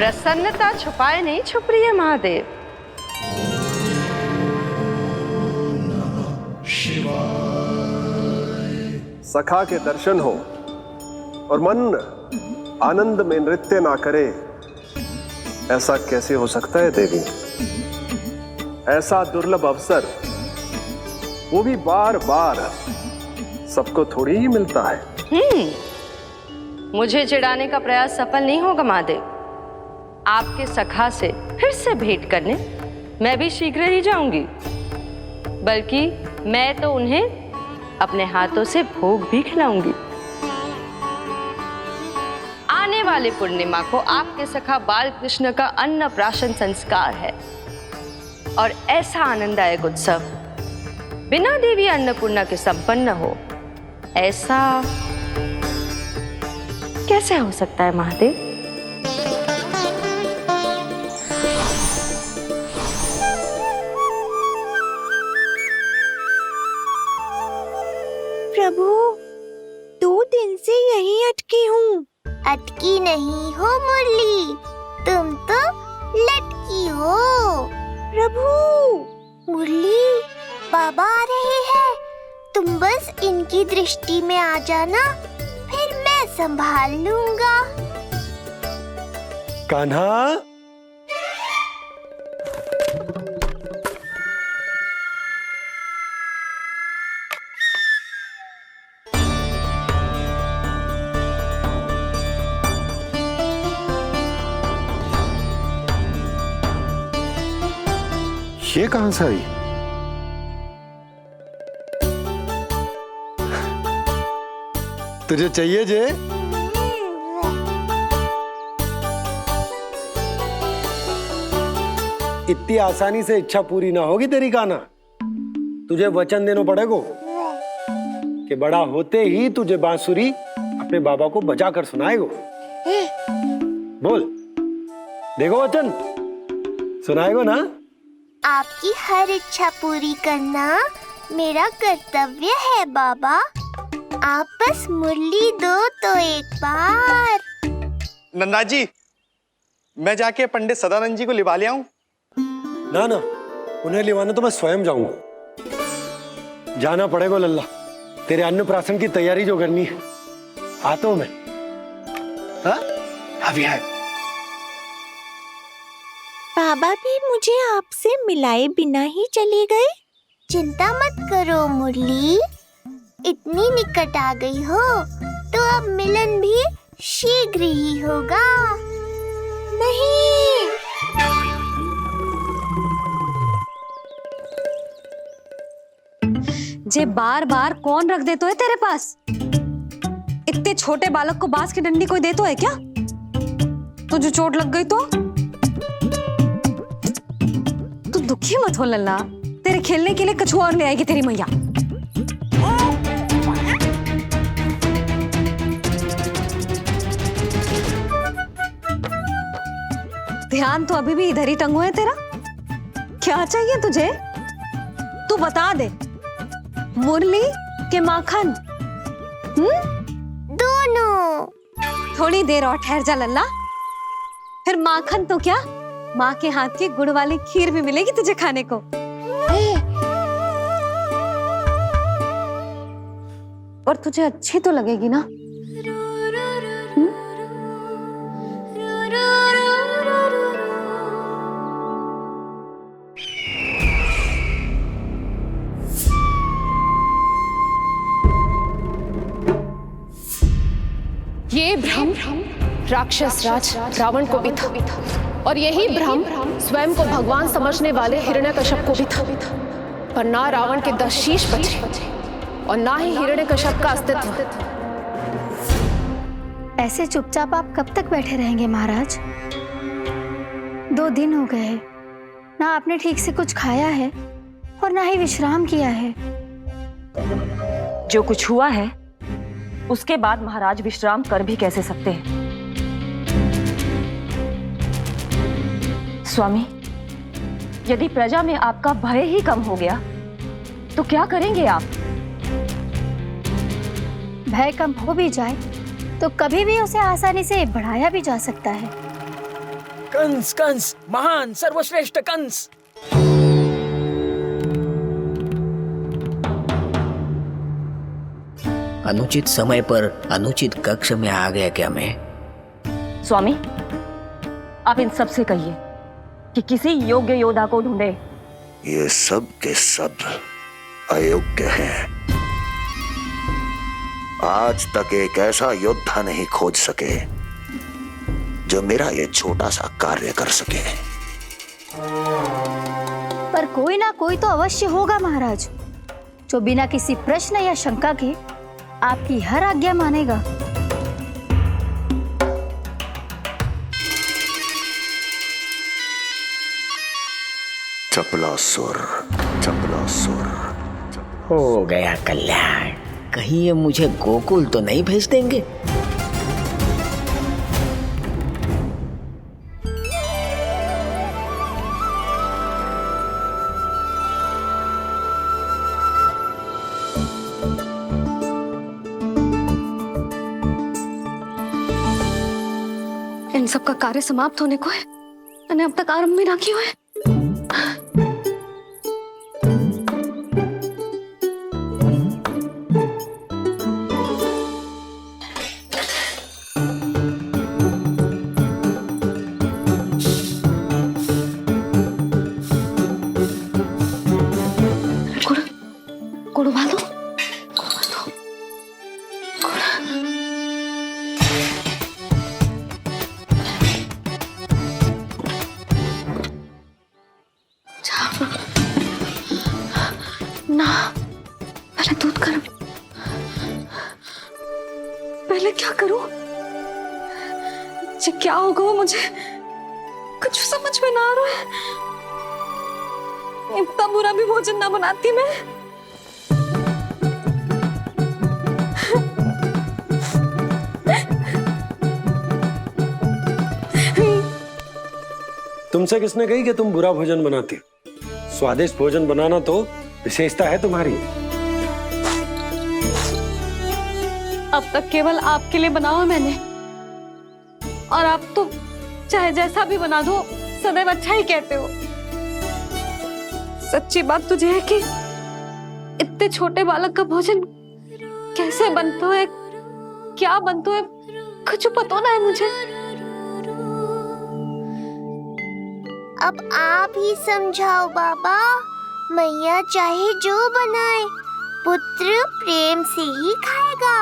प्रसन्नता छुपाए नहीं छुप रही है महादेव। सखा के दर्शन हो और मन आनंद में नृत्य ना करे, ऐसा कैसे हो सकता है देवी? ऐसा दुर्लभ अवसर, वो भी बार बार, सबको थोड़ी ही मिलता है। मुझे चिढ़ाने का प्रयास सफल नहीं होगा महादेव। आपके सखा से फिर से भेंट करने मैं भी शीघ्र ही जाऊंगी, बल्कि मैं तो उन्हें अपने हाथों से भोग भी खिलाऊंगी। आने वाले पूर्णिमा को आपके सखा बाल कृष्ण का अन्नप्राशन संस्कार है, और ऐसा आनंददायक उत्सव बिना देवी अन्नपूर्णा के संपन्न हो, ऐसा कैसे हो सकता है महादेव? प्रभु, 2 दिन से यहीं अटकी हूँ। अटकी नहीं हो मुरली, तुम तो लटकी हो। प्रभु, मुरली, बाबा आ रहे हैं, तुम बस इनकी दृष्टि में आ जाना, फिर मैं संभाल लूंगा। कान्हा, ये कहां से आई? तुझे चाहिए जे? इतनी आसानी से इच्छा पूरी ना होगी तेरी कान्हा। तुझे वचन देना पड़ेगा कि बड़ा होते ही तुझे बांसुरी अपने बाबा को बजा कर सुनाएगा। बोल, देखो वचन सुनाएगा ना? आपकी हर इच्छा पूरी करना मेरा कर्तव्य है बाबा। आप बस मुरली दो तो एक बार। नंदा जी, मैं जाके पंडित सदानंद जी को लिवा ले आऊं? ना ना, उन्हें लिवाना तो मैं स्वयं जाऊंगा। जाना पड़ेगा लल्ला, तेरे अन्नप्राशन की तैयारी जो करनी है। आता हूं मैं। हाँ? अभी आए। बाबा भी मुझे आपसे मिलाए बिना ही चले गए। चिंता मत करो मुरली, इतनी निकट आ गई हो तो अब मिलन भी शीघ्र ही होगा। नहीं, जे बार बार कौन रख दे तो है तेरे पास? इतने छोटे बालक को बांस की डंडी कोई दे तो है क्या? तुझे चोट लग गई तो? तू दुखी मत हो लल्ला, तेरे खेलने के लिए कछुआ और ले आएगी तेरी मैया। ध्यान तो अभी भी इधर ही टंगो है तेरा। क्या चाहिए तुझे? तू बता दे, मुरली के माखन? दोनों। थोड़ी देर और ठहर जा लल्ला, फिर माखन तो क्या, माँ के हाथ की गुड़ वाली खीर भी मिलेगी तुझे खाने को। और तुझे अच्छी तो लगेगी ना? ये भ्रम राक्षस राज रावण को भी था, और यही भ्रम स्वयं को भगवान समझने वाले हिरण्यकश्यप को भी था। पर ना रावण के 10 शीश बचे और ना ही हिरण्यकश्यप का अस्तित्व। ऐसे चुपचाप आप कब तक बैठे रहेंगे महाराज? 2 दिन हो गए, ना आपने ठीक से कुछ खाया है और ना ही विश्राम किया है। जो कुछ हुआ है उसके बाद महाराज विश्राम कर भी कैसे सकते हैं? स्वामी, यदि प्रजा में आपका भय ही कम हो गया तो क्या करेंगे आप? भय कम हो भी जाए तो कभी भी उसे आसानी से बढ़ाया भी जा सकता है। कंस कंस महान सर्वश्रेष्ठ कंस। अनुचित समय पर अनुचित कक्ष में आ गया क्या मैं? स्वामी, आप इन सब से कहिए कि किसी योग्य योद्धा को ढूंढे। ये सब के सब अयोग्य हैं। आज तक एक ऐसा योद्धा नहीं खोज सके जो मेरा ये छोटा सा कार्य कर सके। पर कोई ना कोई तो अवश्य होगा महाराज, जो बिना किसी प्रश्न या शंका के आपकी हर आज्ञा मानेगा। चपलासुर, चपलासुर। हो गया कल्याण। कहीं ये मुझे गोकुल तो नहीं भेज देंगे? इन सब का कार्य समाप्त होने को है, मैंने अब तक आरंभ भी ना किया है। गुड़ उबाल दो। ना, पहले दूध गर्म। पहले क्या करूं? क्या होगा वो मुझे कुछ समझ में ना आ रहा है। इतना बुरा भी भोजन ना बनाती मैं। तुमसे किसने कही कि तुम बुरा भोजन बनाती? स्वादिष्ट भोजन बनाना तो विशेषता है तुम्हारी। अब तक केवल आपके लिए बनाओ मैंने, और आप तो चाहे जैसा भी बना दो सदैव अच्छा ही कहते हो। सच्ची बात तुझे है कि इतने छोटे बालक का भोजन कैसे बनता है, क्या बनता है, कुछ पता ना है मुझे। अब आप ही समझाओ बाबा। मैया चाहे जो बनाए, पुत्र प्रेम से ही खाएगा।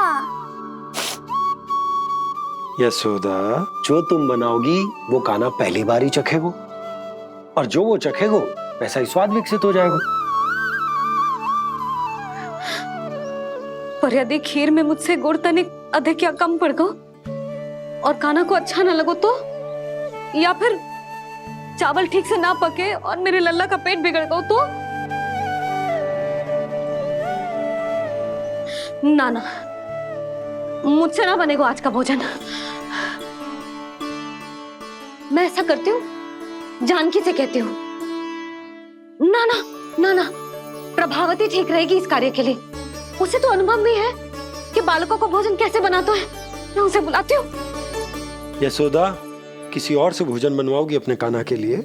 यशोदा, जो तुम बनाओगी वो कान्हा पहली बार ही चखेगो, और जो वो चखेगो वैसा ही स्वाद विकसित हो जाएगा। पर यदि खीर में मुझसे गुड़ तनिक अधिक या कम पड़ गो और कान्हा को अच्छा न लगो तो, या फिर चावल ठीक से ना पके और मेरे लल्ला का पेट बिगड़ गो तो? ना ना, मुझसे ना बनेगा आज का भोजन। मैं ऐसा करती हूँ, जानकी से कहती हूँ। ना ना ना ना, प्रभावती ठीक रहेगी इस कार्य के लिए। उसे तो अनुभव भी है कि बालकों को भोजन कैसे बनाता है। मैं उसे बुलाती हूँ। यशोदा, किसी और से भोजन बनवाओगी अपने कान्हा के लिए,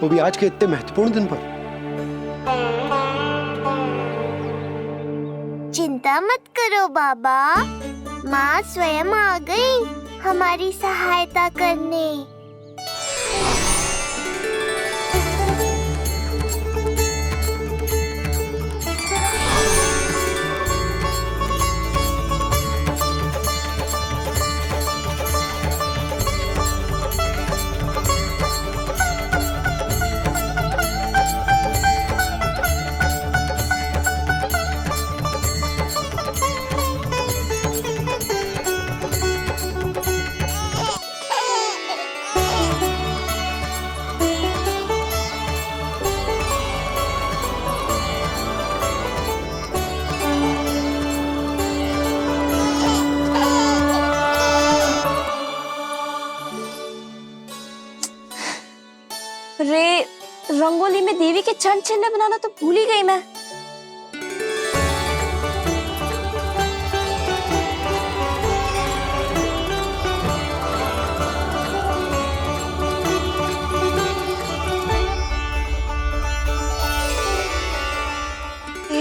वो भी आज के इतने महत्वपूर्ण दिन पर? चिंता मत करो बाबा, माँ स्वयं आ गई हमारी सहायता करने। रे, रंगोली में देवी के चरण चिन्ह बनाना तो भूल ही गई मैं।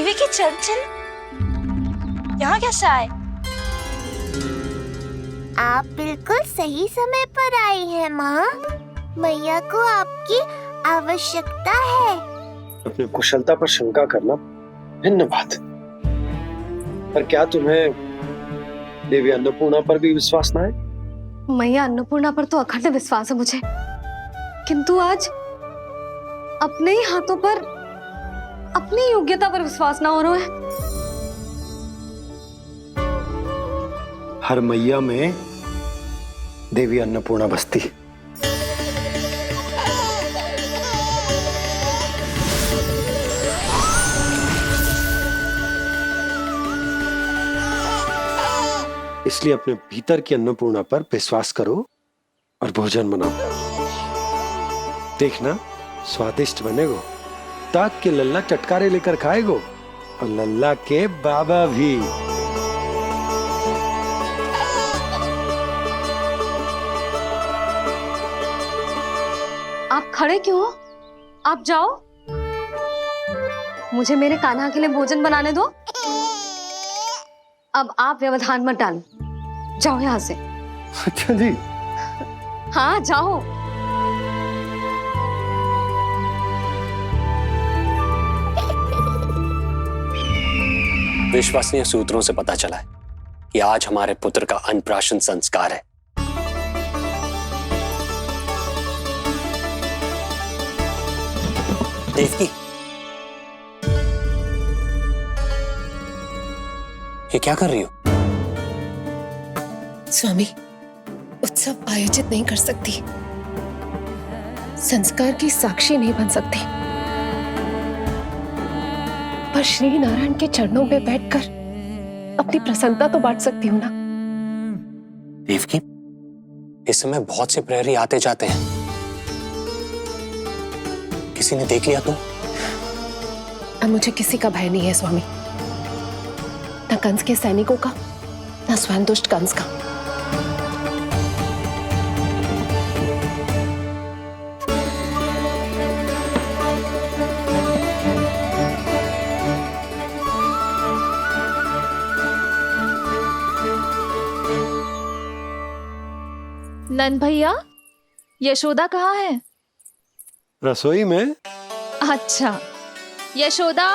देवी के चंचल यहाँ कैसे आए? आप बिल्कुल सही समय पर आई हैं माँ। मैया को आपकी आवश्यकता है। अपनी कुशलता पर शंका करना भिन्न बात है, पर क्या तुम्हें देवी अन्नपूर्णा पर भी विश्वास ना है? मैया अन्नपूर्णा पर तो अखंड विश्वास है मुझे, किंतु आज अपने ही हाथों पर अपनी योग्यता पर विश्वास ना हो रहा है। हर मैया में देवी अन्नपूर्णा बसती। इसलिए अपने भीतर की अन्नपूर्णा पर विश्वास करो और भोजन बनाओ। देखना स्वादिष्ट बनेगो, ताक के लल्ला चटकारे लेकर खाएगो और लल्ला के बाबा भी। आप खड़े क्यों हो? आप जाओ, मुझे मेरे कान्हा के लिए भोजन बनाने दो। अब आप व्यवधान मत डालो, जाओ यहाँ से। अच्छा जी। हाँ जाओ। विश्वसनीय सूत्रों से पता चला है कि आज हमारे पुत्र का अन्नप्राशन संस्कार है। देवकी, ये क्या कर रही हो? स्वामी, उत्सव आयोजित नहीं कर सकती, संस्कार की साक्षी नहीं बन सकती, पर श्री नारायण के चरणों में बैठकर अपनी प्रसन्नता तो बांट सकती हूँ ना। देवकी, इस समय बहुत से प्रहरी आते जाते हैं, किसी ने देख लिया तो? अब मुझे किसी का भय नहीं है स्वामी, न कंस के सैनिकों का, न स्वयं दुष्ट कंस का। नंद भैया, यशोदा कहाँ है? रसोई में। अच्छा, यशोदा,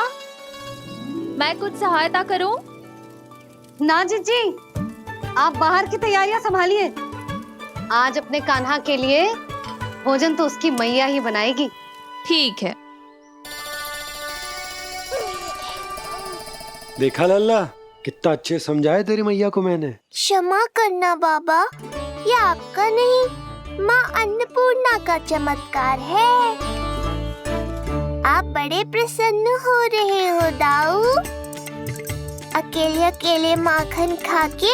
मैं कुछ सहायता करूं? ना जीजी, आप बाहर की तैयारियां संभालिए। आज अपने कान्हा के लिए भोजन तो उसकी मैया ही बनाएगी। ठीक है। देखा लल्ला, कितना अच्छे समझाया तेरी मैया को मैंने। क्षमा करना बाबा, ये आपका नहीं, माँ अन्नपूर्णा का चमत्कार है। आप बड़े प्रसन्न हो रहे हो दाऊ। अकेले अकेले माखन खा के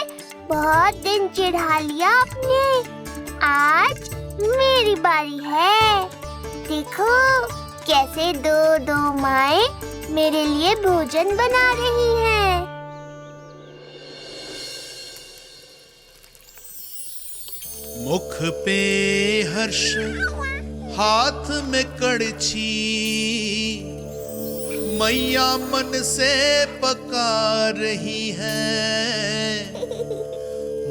बहुत दिन चिढ़ा लिया आपने। आज मेरी बारी है। देखो कैसे दो दो माएं मेरे लिए भोजन बना रही हैं। मुख पे हर्ष, हाथ में कड़छी, मैया मन से पका रही है।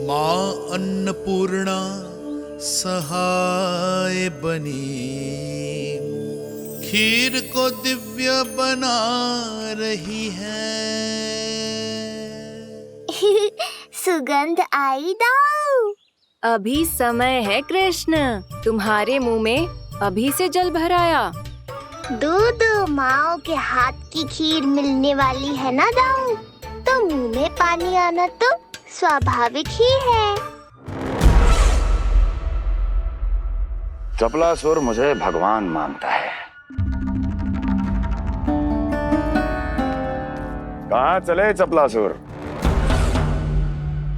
माँ अन्नपूर्णा सहाय बनी, खीर को दिव्य बना रही है। सुगंध आई दाऊ। अभी समय है कृष्ण, तुम्हारे मुंह में अभी से जल भराया। दो माओ के हाथ की खीर मिलने वाली है ना दाऊ, तो मुंह में पानी आना तो स्वाभाविक ही है। चपलासुर मुझे भगवान मानता है। कहाँ चले चपलासुर?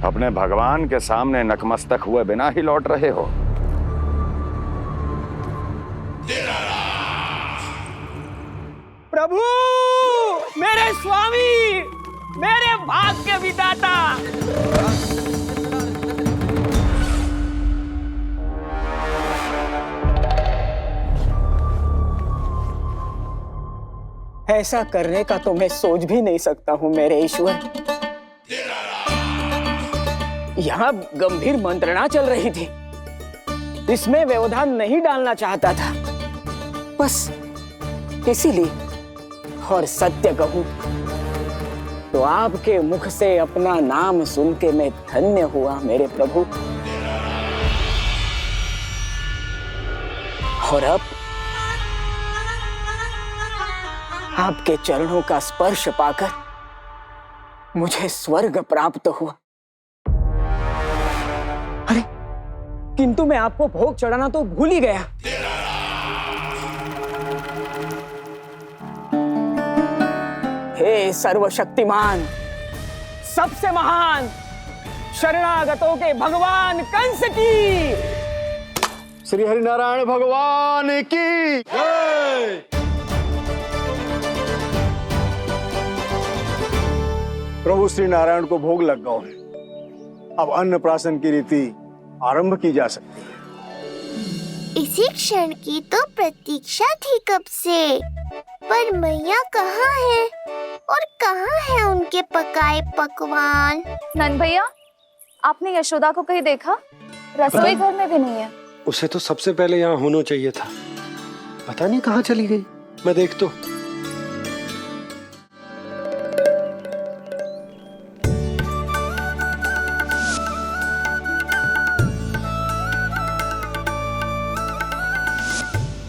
अपने भगवान के सामने नतमस्तक हुए बिना ही लौट रहे हो। प्रभु, मेरे स्वामी, मेरे भाग्य विधाता। ऐसा करने का तो मैं सोच भी नहीं सकता हूँ मेरे ईश्वर। यहाँ गंभीर मंत्रणा चल रही थी, इसमें व्यवधान नहीं डालना चाहता था, बस इसीलिए। और सत्य कहूं तो आपके मुख से अपना नाम सुन के मैं धन्य हुआ मेरे प्रभु। और अब आपके चरणों का स्पर्श पाकर मुझे स्वर्ग प्राप्त हुआ। अरे किंतु मैं आपको भोग चढ़ाना तो भूल ही गया। हे सर्वशक्तिमान, सबसे महान, शरणागतों के भगवान कंस की, श्री हरिनारायण भगवान की जय। प्रभु श्री नारायण को भोग लग गया है, अब अन्नप्राशन की रीति आरंभ की जा सकती है। इसी क्षण की तो प्रतीक्षा थी कब से, पर मैया कहाँ है और कहाँ है उनके पकाए पकवान? नंद भैया, आपने यशोदा को कहीं देखा? रसोई घर में भी नहीं है। उसे तो सबसे पहले यहाँ होना चाहिए था, पता नहीं कहाँ चली गई। मैं देख तो।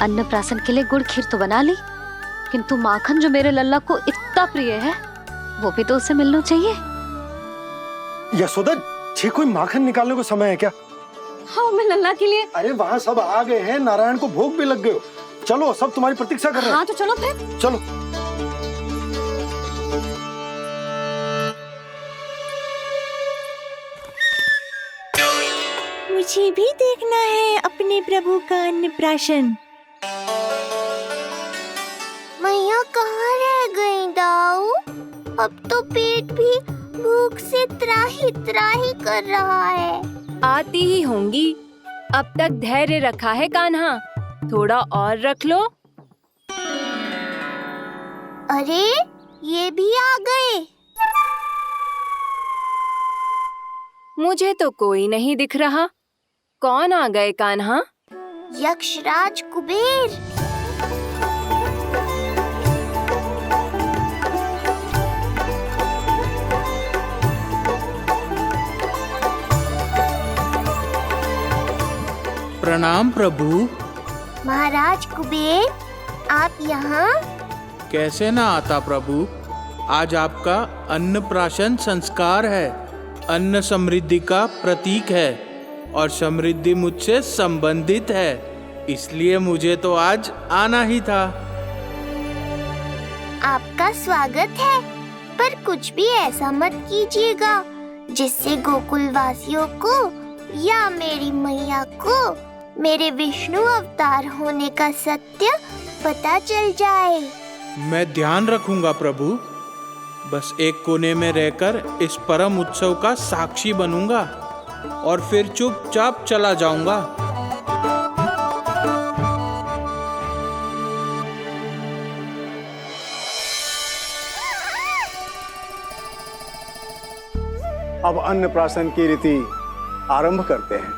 अन्नप्राशन के लिए गुड़ खीर तो बना ली, किंतु माखन जो मेरे लल्ला को इतना प्रिय है वो भी तो उसे मिलना चाहिए। यशोदा जी, कोई माखन निकालने को समय है क्या? हाँ, मैं लल्ला के लिए। अरे वहाँ सब आ गए हैं, नारायण को भोग भी लग गए हो। चलो, सब तुम्हारी प्रतीक्षा कर रहे हैं। हाँ तो चलो फिर। चलो। मुझे भी देखना है अपने प्रभु का अन्नप्राशन। मैया कहाँ रह गई दाऊ? अब तो पेट भी भूख से त्राही त्राही कर रहा है। आती ही होंगी। अब तक धैर्य रखा है कान्हा, थोड़ा और रख लो। अरे ये भी आ गए। मुझे तो कोई नहीं दिख रहा। कौन आ गए कान्हा? यक्षराज कुबेर। प्रणाम प्रभु। महाराज कुबेर, आप यहाँ? कैसे ना आता प्रभु, आज आपका अन्नप्राशन संस्कार है। अन्न समृद्धि का प्रतीक है और समृद्धि मुझसे संबंधित है, इसलिए मुझे तो आज आना ही था। आपका स्वागत है, पर कुछ भी ऐसा मत कीजिएगा जिससे गोकुल वासियों को या मेरी मैया को मेरे विष्णु अवतार होने का सत्य पता चल जाए। मैं ध्यान रखूंगा प्रभु। बस एक कोने में रहकर इस परम उत्सव का साक्षी बनूंगा और फिर चुपचाप चला जाऊंगा। अब अन्नप्राशन की रीति आरंभ करते हैं।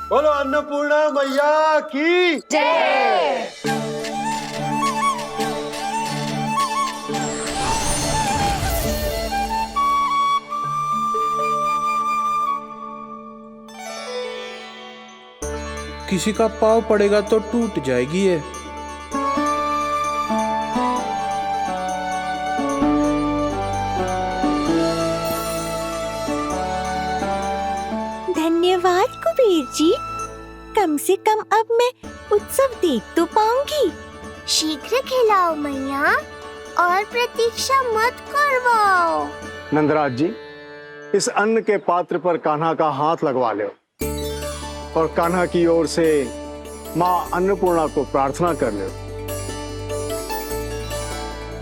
बोलो अन्नपूर्णा मैया की जय। किसी का पाँव पड़ेगा तो टूट जाएगी ये। धन्यवाद कुबेर जी, कम से कम अब मैं उत्सव देख तो पाऊंगी। शीघ्र खिलाओ मैया और प्रतीक्षा मत करवाओ। नंदराज जी, इस अन्न के पात्र पर कान्हा का हाथ लगवा लो और कान्हा की ओर से माँ अन्नपूर्णा को प्रार्थना कर लो।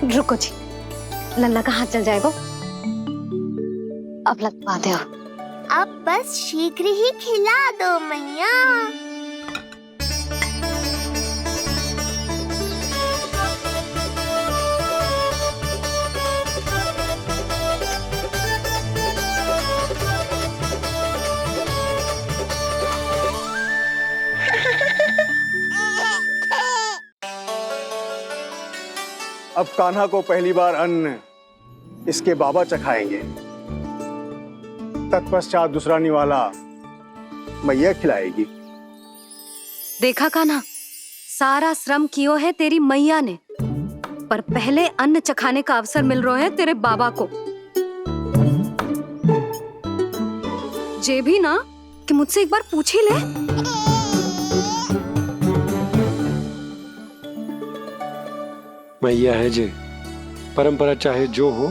रुको जी, लल्ला का हाथ चल जाएगा, अब लगवा दो। अब बस शीघ्र ही खिला दो मैया। अब कान्हा को पहली बार अन्न इसके बाबा चखाएंगे, तत्पश्चात दूसरा निवाला मैया खिलाएगी। देखा कान्हा, सारा श्रम कियो है तेरी मैया ने, पर पहले अन्न चखाने का अवसर मिल रहा है तेरे बाबा को। जे भी ना कि मुझसे एक बार पूछ ही ले। मैया है जे, परंपरा चाहे जो हो,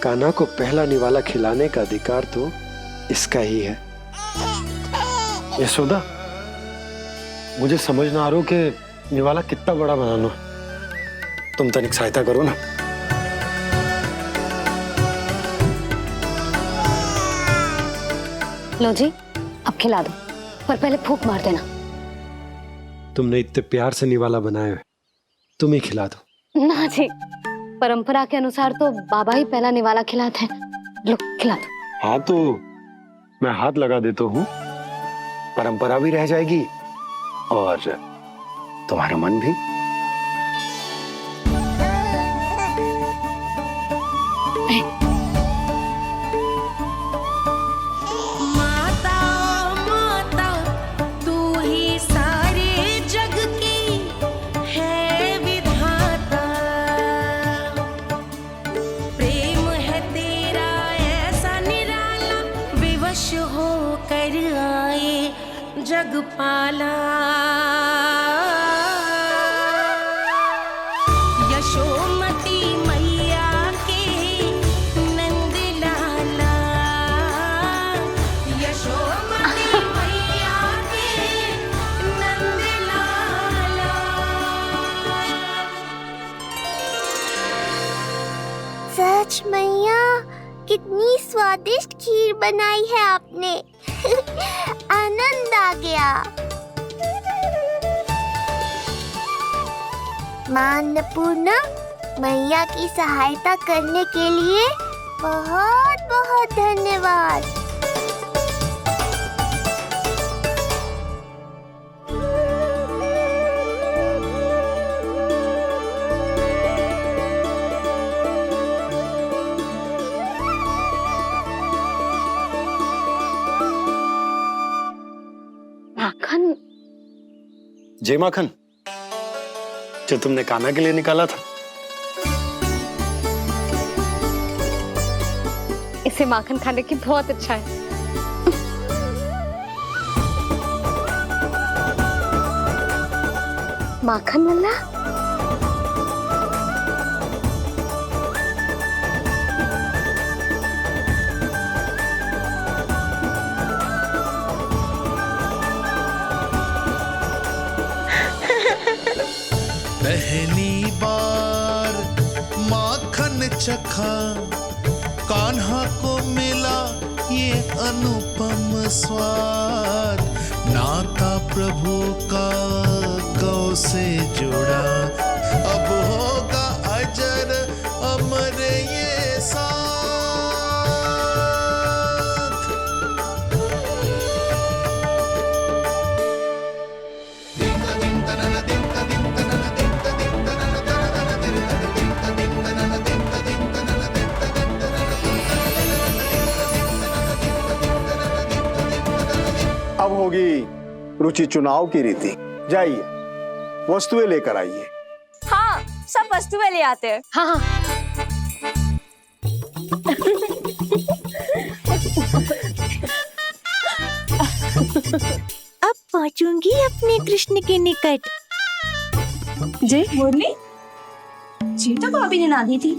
कान्हा को पहला निवाला खिलाने का अधिकार तो इसका ही है। यशोदा, मुझे समझ ना आ रहा कि निवाला कितना बड़ा बनाना, तुम तनिक सहायता करो ना। लो जी, अब खिला दो, पर पहले फूंक मार देना। तुमने इतने प्यार से निवाला बनाया है, तुम ही खिला दो। ना जी, परंपरा के अनुसार तो बाबा ही पहला निवाला खिलाते हैं। लो खिला दो। हाँ तो मैं हाथ लगा देता हूँ, परंपरा भी रह जाएगी और तुम्हारा मन भी। माता माता तू ही सारे जग की है विधाता, प्रेम है तेरा ऐसा निराला, विवश हो कर आए जग पाला। यशोमती मैया के नंद लाला, यशोमती मैया के नंद लाला। सच मैया, कितनी स्वादिष्ट खीर बनाई है आपने। आनंद आ गया। मां अन्नपूर्णा, मैया की सहायता करने के लिए बहुत बहुत धन्यवाद। माखन? जय माखन, जो तुमने कान्हा के लिए निकाला था। इसे माखन खाने की बहुत अच्छा है। माखन मल्ला, पहली बार माखन चखा, कान्हा को मिला ये अनुपम स्वाद, नाता प्रभु का गौ से जुड़ा, अब होगा अजर अमर ये साथ। अब होगी रुचि चुनाव की रीति। जाइए, वस्तुएं लेकर आइए। हाँ, सब वस्तुएं ले आते हैं। हाँ हाँ। अब पहुंचूंगी अपने कृष्ण के निकट। जय मुरली, जी तो भाभी ने ला दी थी,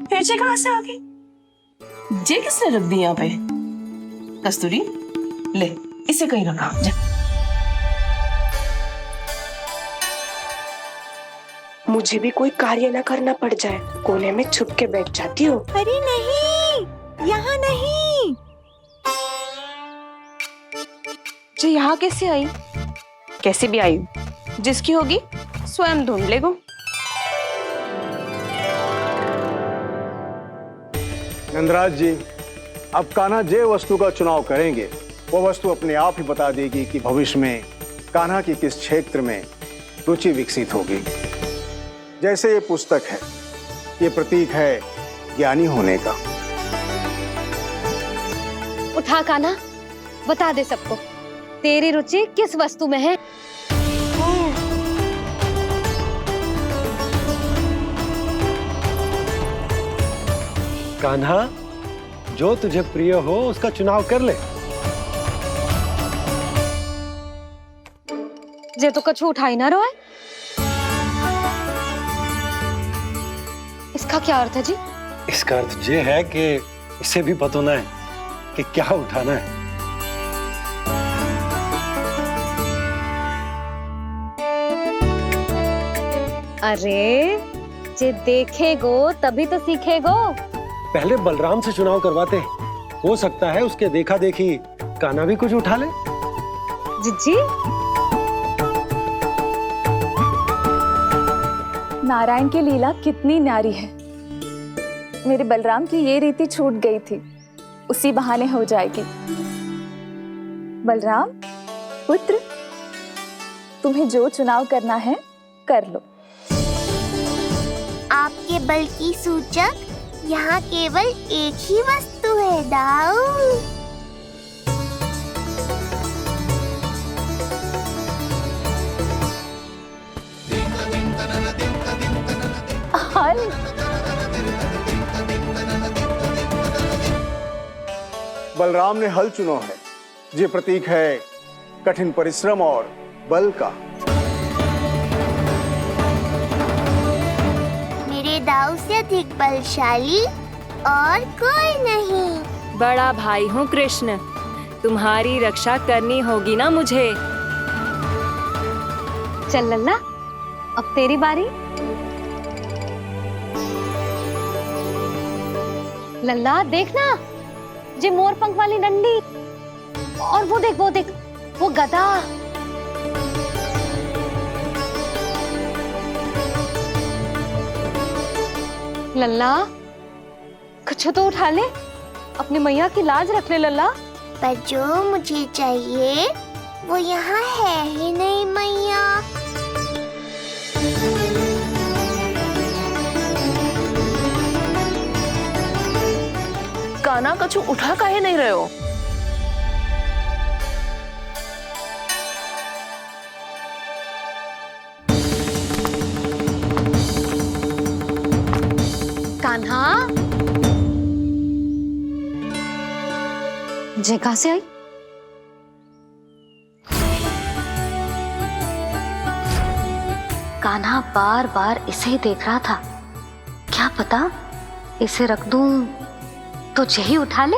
फिर से कहाँ से आ गई? जे किसने रख दी यहाँ पे? कस्तूरी, ले इसे कहीं रखा जा। मुझे भी कोई कार्य न करना पड़ जाए, कोने में छुप के बैठ जाती हूँ। अरे नहीं, यहाँ नहीं। जो यहाँ कैसे आई? कैसे भी आई, जिसकी होगी स्वयं ढूंढ लेगो। नंदराज जी, अब कान्हा जे वस्तु का चुनाव करेंगे, वो वस्तु अपने आप ही बता देगी कि भविष्य में कान्हा की किस क्षेत्र में रुचि विकसित होगी। जैसे ये पुस्तक है, ये प्रतीक है ज्ञानी होने का। उठा कान्हा, बता दे सबको तेरी रुचि किस वस्तु में है। कान्हा, जो तुझे प्रिय हो उसका चुनाव कर ले। जे तो कछु उठाई ना रोए। इसका क्या अर्थ है जी? इसका अर्थ ये है कि इसे भी पता ना है कि क्या उठाना है। अरे जे देखेगो तभी तो सीखेगो। पहले बलराम से चुनाव करवाते हैं, हो सकता है उसके देखा देखी कान्हा भी कुछ उठा ले। जिज्जी, नारायण की लीला कितनी न्यारी है। मेरे बलराम की ये रीति छूट गई थी, उसी बहाने हो जाएगी। बलराम पुत्र, तुम्हें जो चुनाव करना है कर लो। आपके बल की सूचक यहाँ केवल एक ही वस्तु है दाऊ। हल। बलराम ने हल चुना है। ये प्रतीक है कठिन परिश्रम और बल का। मेरे दाऊ से अधिक बलशाली और कोई नहीं। बड़ा भाई हूँ कृष्ण, तुम्हारी रक्षा करनी होगी ना मुझे। चल लल्ला, अब तेरी बारी। लल्ला देखना, जे मोर पंख वाली डंडी, और वो देख वो गदा। लल्ला कुछ तो उठा ले, अपनी मैया की लाज रख ले लल्ला। पर जो मुझे चाहिए वो यहाँ है ही नहीं मैया। कान्हा कछु उठा काहे नहीं रहे हो? कान्हा, जे कहां से आई? कान्हा बार बार इसे ही देख रहा था। क्या पता इसे रख दूं तो यही उठा ले।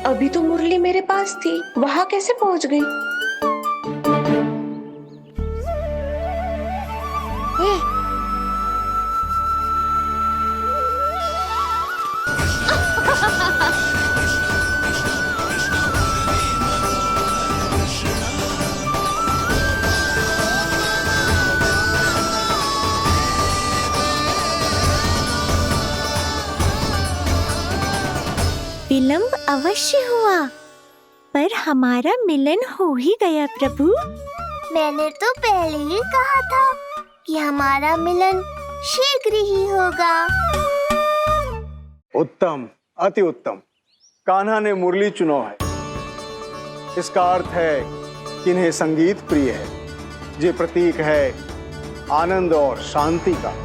अभी तो मुरली मेरे पास थी, वहां कैसे पहुंच गई? विलंब अवश्य हुआ, पर हमारा मिलन हो ही गया प्रभु। मैंने तो पहले ही कहा था कि हमारा मिलन शीघ्र ही होगा। उत्तम, अति उत्तम। कान्हा ने मुरली चुना है। इसका अर्थ है कि इन्हें संगीत प्रिय है। ये प्रतीक है आनंद और शांति का।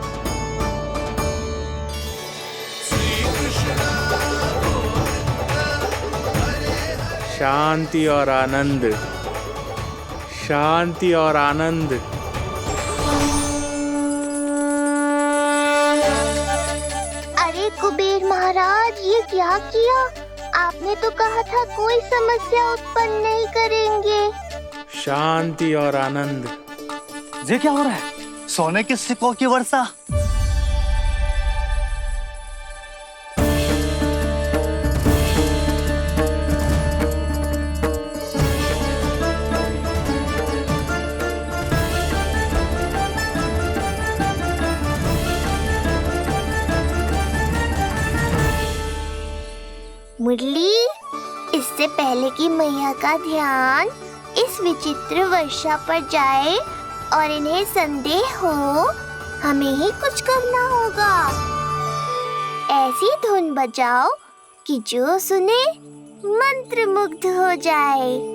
शांति और आनंद, शांति और आनंद। अरे कुबेर महाराज, ये क्या किया? आपने तो कहा था कोई समस्या उत्पन्न नहीं करेंगे। शांति और आनंद। ये क्या हो रहा है? सोने के सिक्कों की वर्षा। मुरली, इससे पहले कि मैया का ध्यान इस विचित्र वर्षा पर जाए और इन्हें संदेह हो, हमें ही कुछ करना होगा। ऐसी धुन बजाओ कि जो सुने मंत्रमुग्ध हो जाए।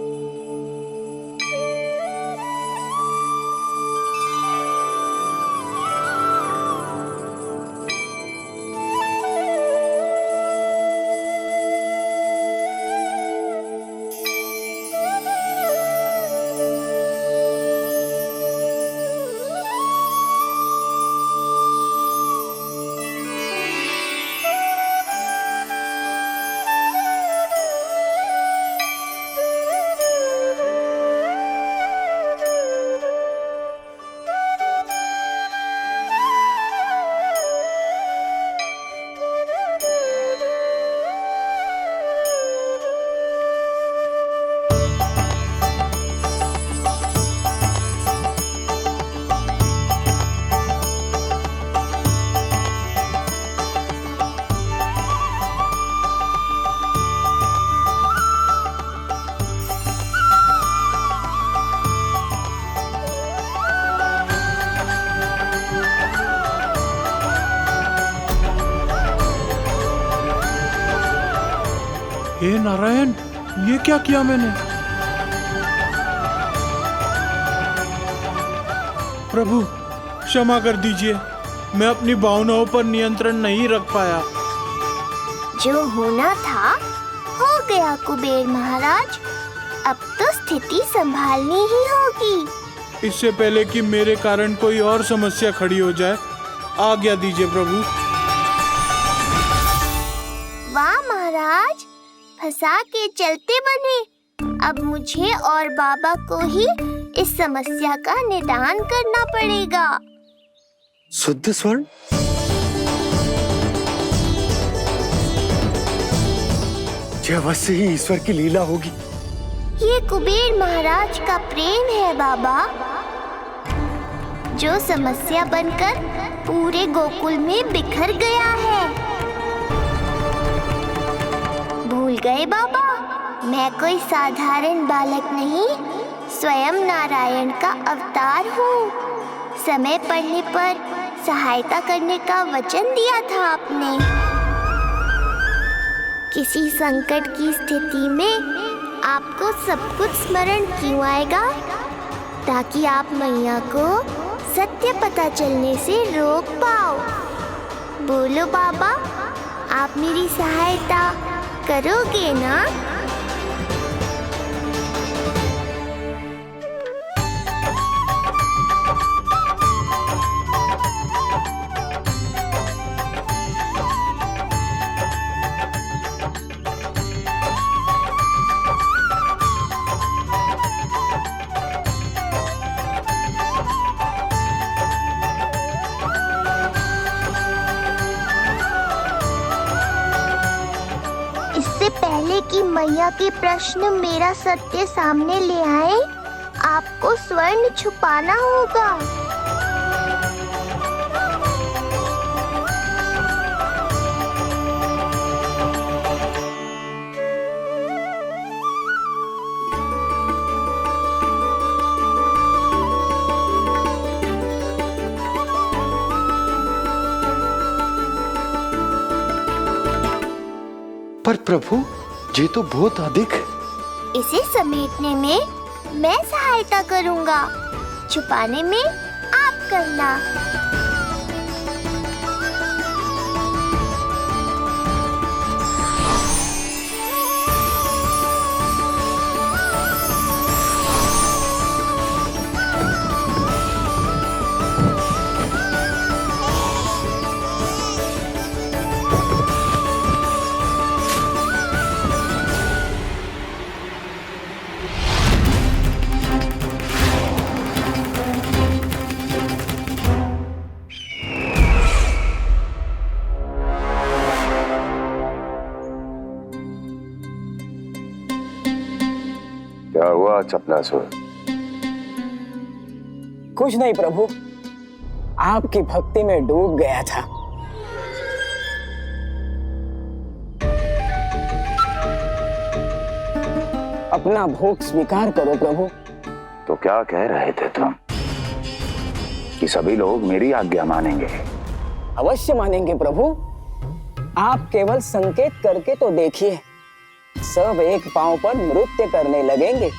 हे नारायण, ये क्या किया मैंने? प्रभु क्षमा कर दीजिए, मैं अपनी भावनाओं पर नियंत्रण नहीं रख पाया। जो होना था हो गया कुबेर महाराज, अब तो स्थिति संभालनी ही होगी। इससे पहले कि मेरे कारण कोई और समस्या खड़ी हो जाए, आज्ञा दीजिए प्रभु। वाह महाराज, फंसा के चलते बने। अब मुझे और बाबा को ही इस समस्या का निदान करना पड़ेगा। शुद्ध स्वर्ण? यह अवश्य ही ईश्वर की लीला होगी। ये कुबेर महाराज का प्रेम है बाबा, जो समस्या बनकर पूरे गोकुल में बिखर गया है। भूल गए बाबा, मैं कोई साधारण बालक नहीं, स्वयं नारायण का अवतार हूँ। समय पड़ने पर सहायता करने का वचन दिया था आपने। किसी संकट की स्थिति में आपको सब कुछ स्मरण क्यों आएगा? ताकि आप मैया को सत्य पता चलने से रोक पाओ। बोलो बाबा, आप मेरी सहायता करोगे ना? इससे पहले कि मैया के प्रश्न मेरा सत्य सामने ले आए, आपको स्वर्ण छुपाना होगा। पर प्रभु, ये तो बहुत अधिक। इसे समेटने में मैं सहायता करूंगा, छुपाने में आप करना। क्या हुआ चपलासुर? कुछ नहीं प्रभु, आपकी भक्ति में डूब गया था। अपना भोग स्वीकार करो प्रभु। तो क्या कह रहे थे तुम कि सभी लोग मेरी आज्ञा मानेंगे? अवश्य मानेंगे प्रभु। आप केवल संकेत करके तो देखिए, सब एक पांव पर नृत्य करने लगेंगे।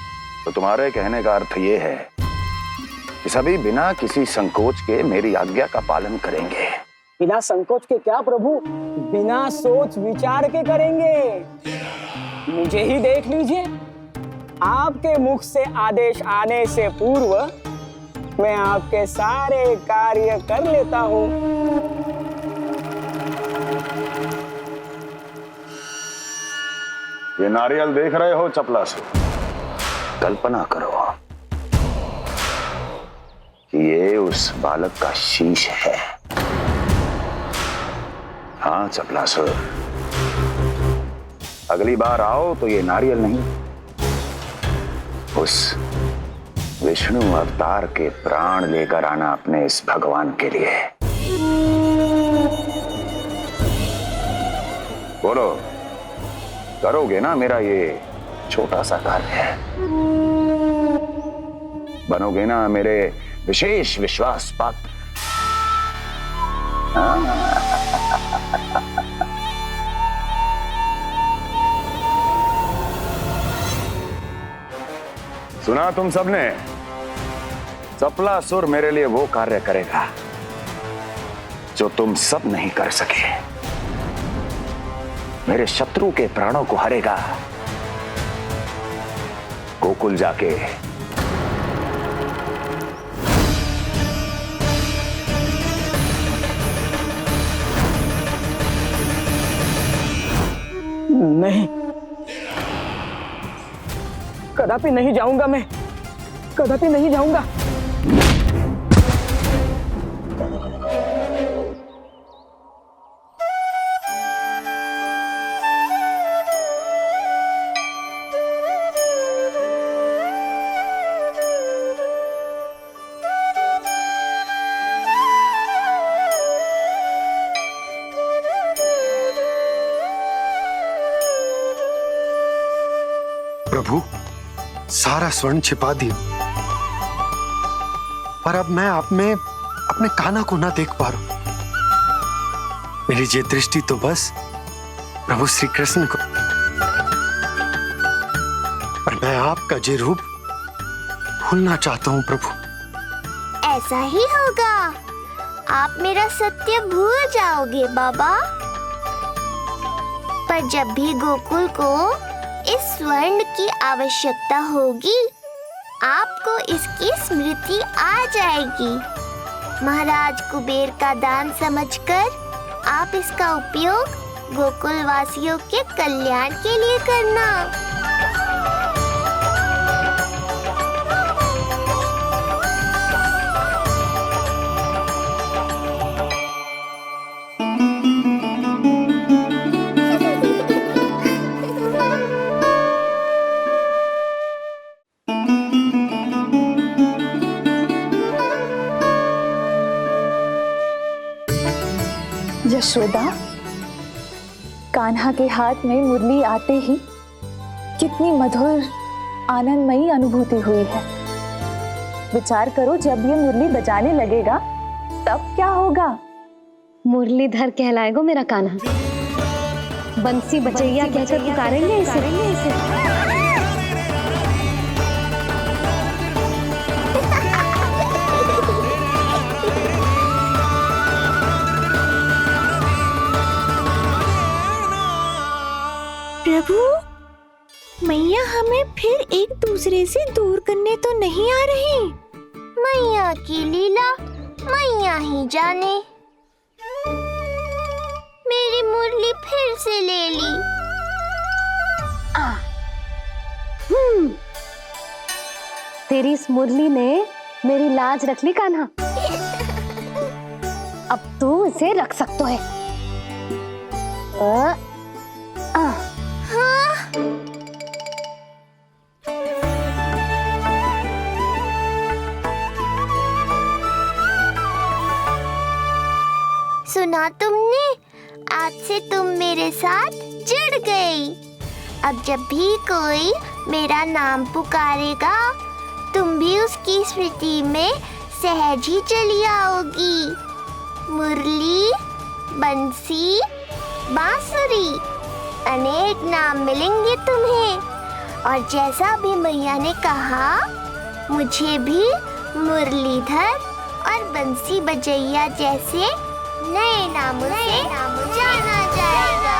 तो तुम्हारे कहने का अर्थ ये है कि सभी बिना किसी संकोच के मेरी आज्ञा का पालन करेंगे? बिना संकोच के क्या प्रभु, बिना सोच विचार के करेंगे। मुझे ही देख लीजिए, आपके मुख से आदेश आने से पूर्व मैं आपके सारे कार्य कर लेता हूँ। ये नारियल देख रहे हो चपला से? कल्पना करो कि ये उस बालक का शीश है। हाँ चपलासुर, अगली बार आओ तो ये नारियल नहीं, उस विष्णु अवतार के प्राण लेकर आना अपने इस भगवान के लिए। बोलो, करोगे ना मेरा ये छोटा सा कार्य? बनोगे ना मेरे विशेष विश्वास पात्र? सुना तुम सबने? चपलासुर मेरे लिए वो कार्य करेगा जो तुम सब नहीं कर सके। मेरे शत्रु के प्राणों को हरेगा। गोकुल जाके नहीं, कदापि नहीं जाऊंगा। मैं कदापि नहीं जाऊंगा। प्रभु, सारा स्वर्ण छिपा दिया, पर अब मैं आप में अपने कान्हा को ना देख पा रहा हूं। मेरी ये दृष्टि तो बस प्रभु श्री कृष्ण को, पर मैं आपका ये रूप भूलना चाहता हूं प्रभु। ऐसा ही होगा, आप मेरा सत्य भूल जाओगे बाबा। पर जब भी गोकुल को इस स्वर्ण की आवश्यकता होगी, आपको इसकी स्मृति आ जाएगी। महाराज कुबेर का दान समझकर आप इसका उपयोग गोकुल वासियों के कल्याण के लिए करना। यशोदा, कान्हा के हाथ में मुरली आते ही कितनी मधुर आनंदमयी अनुभूति हुई है। विचार करो, जब ये मुरली बजाने लगेगा तब क्या होगा? मुरलीधर कहलाएगा मेरा कान्हा। बंसी बजैया कहकर पुकारेंगे इसे। प्रभु, मैया हमें फिर एक दूसरे से दूर करने तो नहीं आ रही? मैया की लीला मैया ही जाने। मेरी मुरली फिर से ले ली। तेरी इस मुरली ने मेरी लाज रख ली कान्हा। अब तू इसे रख सकता है। सुना तुमने? आज से तुम मेरे साथ जुड़ गई। अब जब भी कोई मेरा नाम पुकारेगा, तुम भी उसकी स्मृति में सहज ही चली आओगी। मुरली, बंसी, बांसुरी, अनेक नाम मिलेंगे तुम्हें। और जैसा भी मैया ने कहा, मुझे भी मुरलीधर और बंसी बजैया जैसे नए नामों से जाना जाएगा।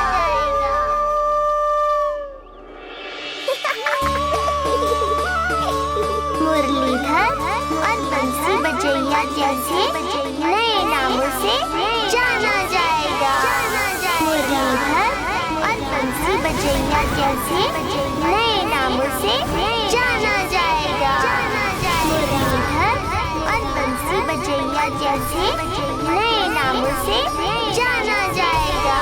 मुरलीधर और बंसी बजैया जैसे नए नामों से जाना जाएगा। मुरलीधर और बंसी बजैया जैसे नए नामों से जाना जाएगा। मुरलीधर और बंसी बजैया जैसे नए नामों से जाना जाएगा।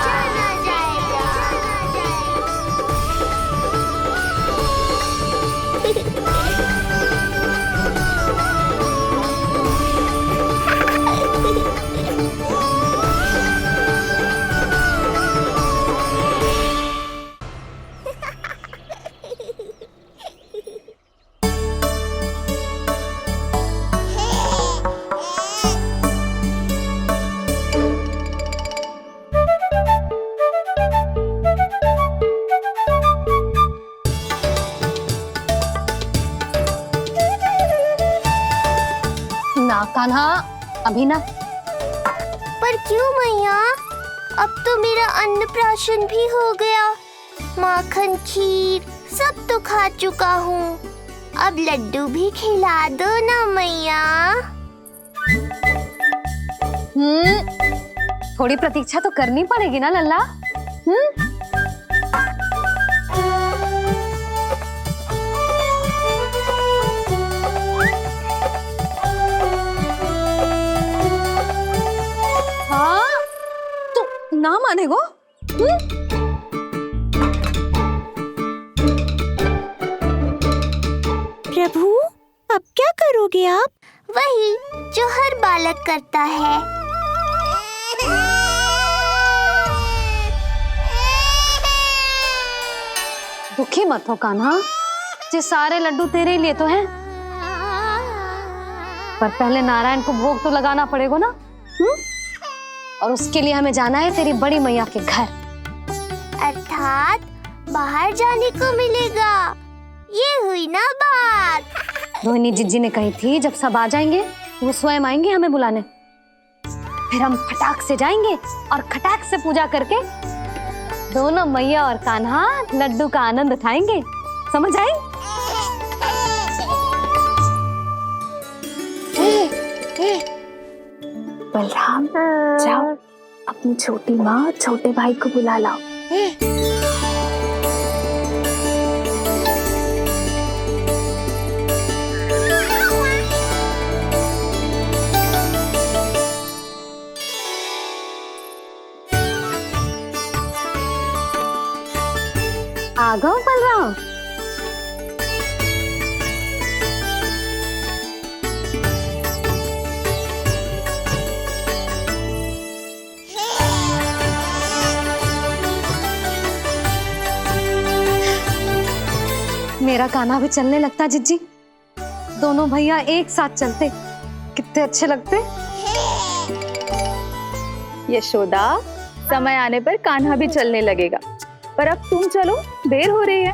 कान्हा, अभी ना। पर क्यों मैया? अब तो मेरा अन्नप्राशन भी हो गया। माखन, खीर सब तो खा चुका हूँ। अब लड्डू भी खिला दो ना मैया। थोड़ी प्रतीक्षा तो करनी पड़ेगी ना लल्ला। ना माने गो? प्रभु, अब क्या करोगे आप? वही जो हर बालक करता है। दुखी मत हो कान्हा, ये सारे लड्डू तेरे लिए तो हैं। पर पहले नारायण को भोग तो लगाना पड़ेगा ना। और उसके लिए हमें जाना है तेरी बड़ी मैया के घर। अर्थात बाहर जाने को मिलेगा, ये हुई ना बात। रोहिणी जिज्जी ने कही थी जब सब आ जाएंगे वो स्वयं आएंगे हमें बुलाने। फिर हम फटाक से जाएंगे और खटाक से पूजा करके दोनों मैया और कान्हा लड्डू का आनंद उठाएंगे। समझ आई? बलराम, जाओ अपनी छोटी माँ और छोटे भाई को बुला लाओ। आ गओ बलराम। मेरा कान्हा भी चलने लगता जिज्जी। दोनों भैया एक साथ चलते कितने अच्छे लगते। यशोदा, समय आने पर कान्हा भी चलने लगेगा, पर अब तुम चलो, देर हो रही है।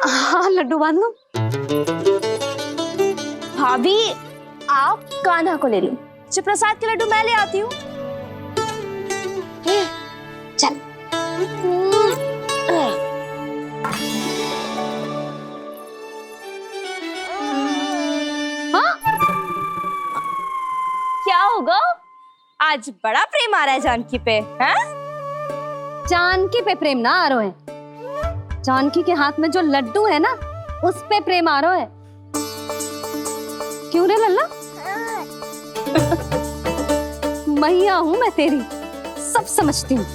हाँ, लड्डू बांध लो। भाभी, आप कान्हा को ले लो, प्रसाद के लड्डू मैं ले आती हूँ। चल। क्या होगा? आज बड़ा प्रेम आ रहा है जानकी पे, हैं? जानकी पे प्रेम ना आ रहा है, जानकी के हाथ में जो लड्डू है ना उस पे प्रेम आ रहा है। क्यों रे लल्ला? मैया हूं मैं तेरी, सब समझती हूँ।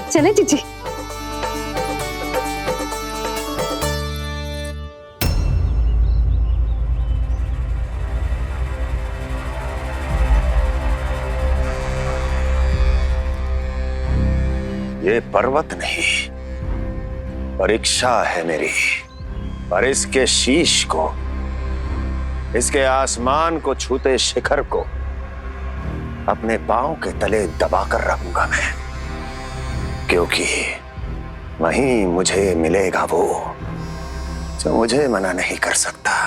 चले जीजी। ये पर्वत नहीं, परीक्षा है मेरी, और इसके शीश को, इसके आसमान को छूते शिखर को अपने पांव के तले दबाकर रखूंगा मैं, क्योंकि वहीं मुझे मिलेगा वो जो मुझे मना नहीं कर सकता।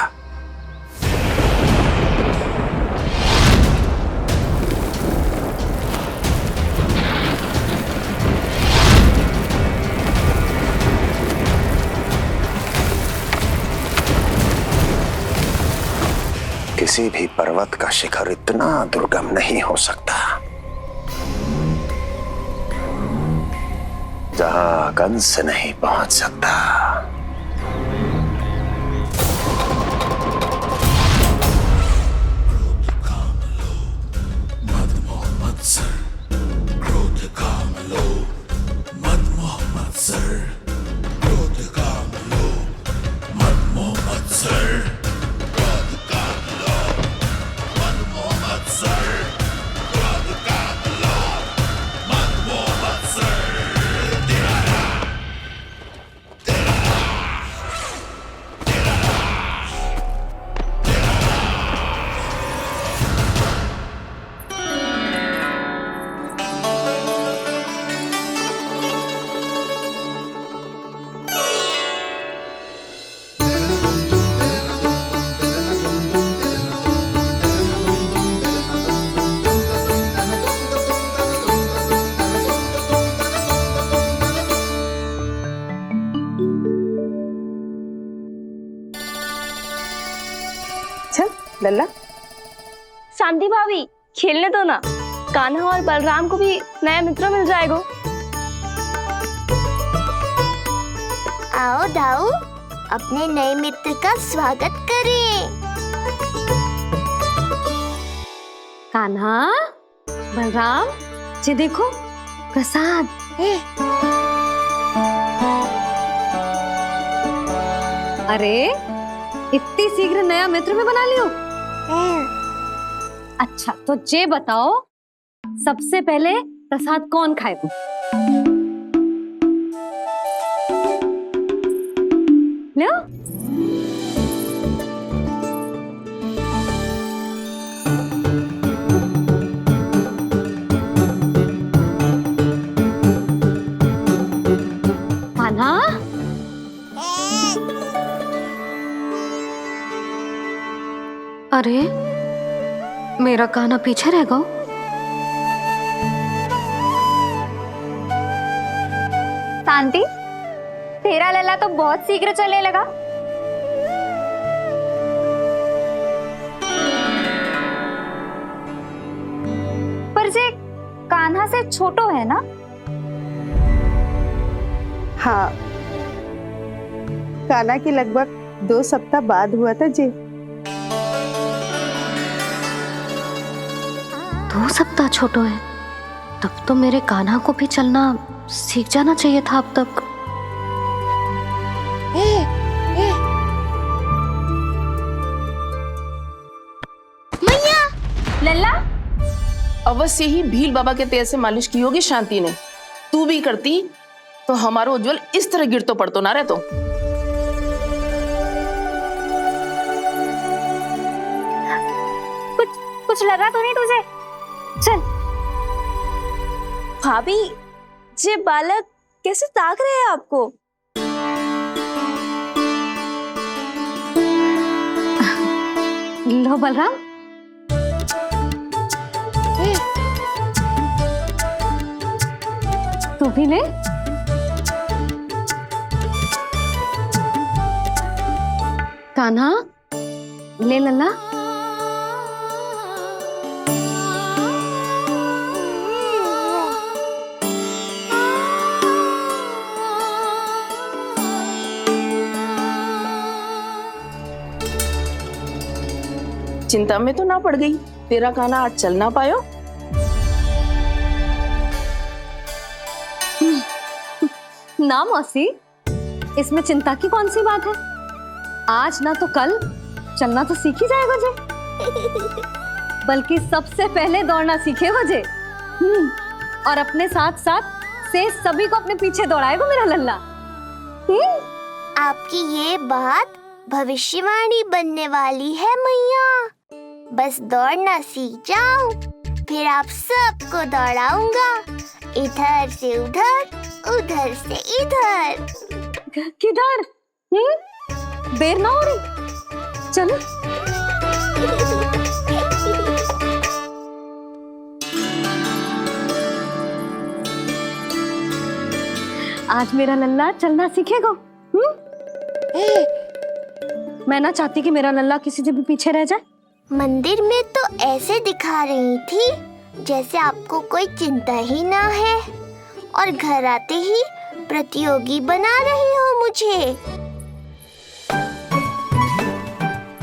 किसी भी पर्वत का शिखर इतना दुर्गम नहीं हो सकता जहां कंस नहीं पहुंच सकता। लल्ला, शांति भाभी खेलने दो ना, कान्हा और बलराम को भी नया मित्र मिल जाएगा। आओ दाऊ, अपने नए मित्र का स्वागत करें। कान्हा, बलराम, ये देखो प्रसाद। अरे इतनी शीघ्र नया मित्र भी बना लियो? अच्छा तो ये बताओ, सबसे पहले प्रसाद कौन खाएगा? लो। कान्हा, अरे मेरा कान्हा पीछे रह गया। शांति, तेरा लल्ला तो बहुत शीघ्र चलने लगा। पर जे कान्हा से छोटो है ना? हाँ, कान्हा की लगभग 2 सप्ताह बाद हुआ था जी। 2 सप्ताह छोटो है, तब तो मेरे कान्हा को भी चलना सीख जाना चाहिए था अब तक। मैया, लल्ला, अवश्य ही भील बाबा के तेल से मालिश की होगी शांति ने। तू भी करती तो हमारा उज्जवल इस तरह गिर तो पड़तो ना रहतो। कुछ लगा तो नहीं तुझे? चल। भाभी, ये बालक कैसे ताक रहे हैं आपको? लो बलराम। तू भी ले। कान्हा, ले लल्ला। चिंता में तो ना पड़ गई, तेरा कान्हा आज चल ना पायो? ना मौसी, इसमें चिंता की कौन सी बात है? आज ना तो कल चलना तो सीख ही जाएगा जे। बल्कि सबसे पहले दौड़ना सीखेगा जे। और अपने साथ साथ से सभी को अपने पीछे दौड़ाएगा मेरा लल्ला। आपकी ये बात भविष्यवाणी बनने वाली है मैया। बस दौड़ना सीख जाओ, फिर आप सबको दौड़ाऊंगा, इधर से उधर, उधर से इधर। किधर? देर ना हो रही, चलो। आज मेरा लल्ला चलना सीखेगा। मैं ना चाहती कि मेरा लल्ला किसी से भी पीछे रह जाए। मंदिर में तो ऐसे दिखा रही थी जैसे आपको कोई चिंता ही ना है, और घर आते ही प्रतियोगी बना रही हो मुझे।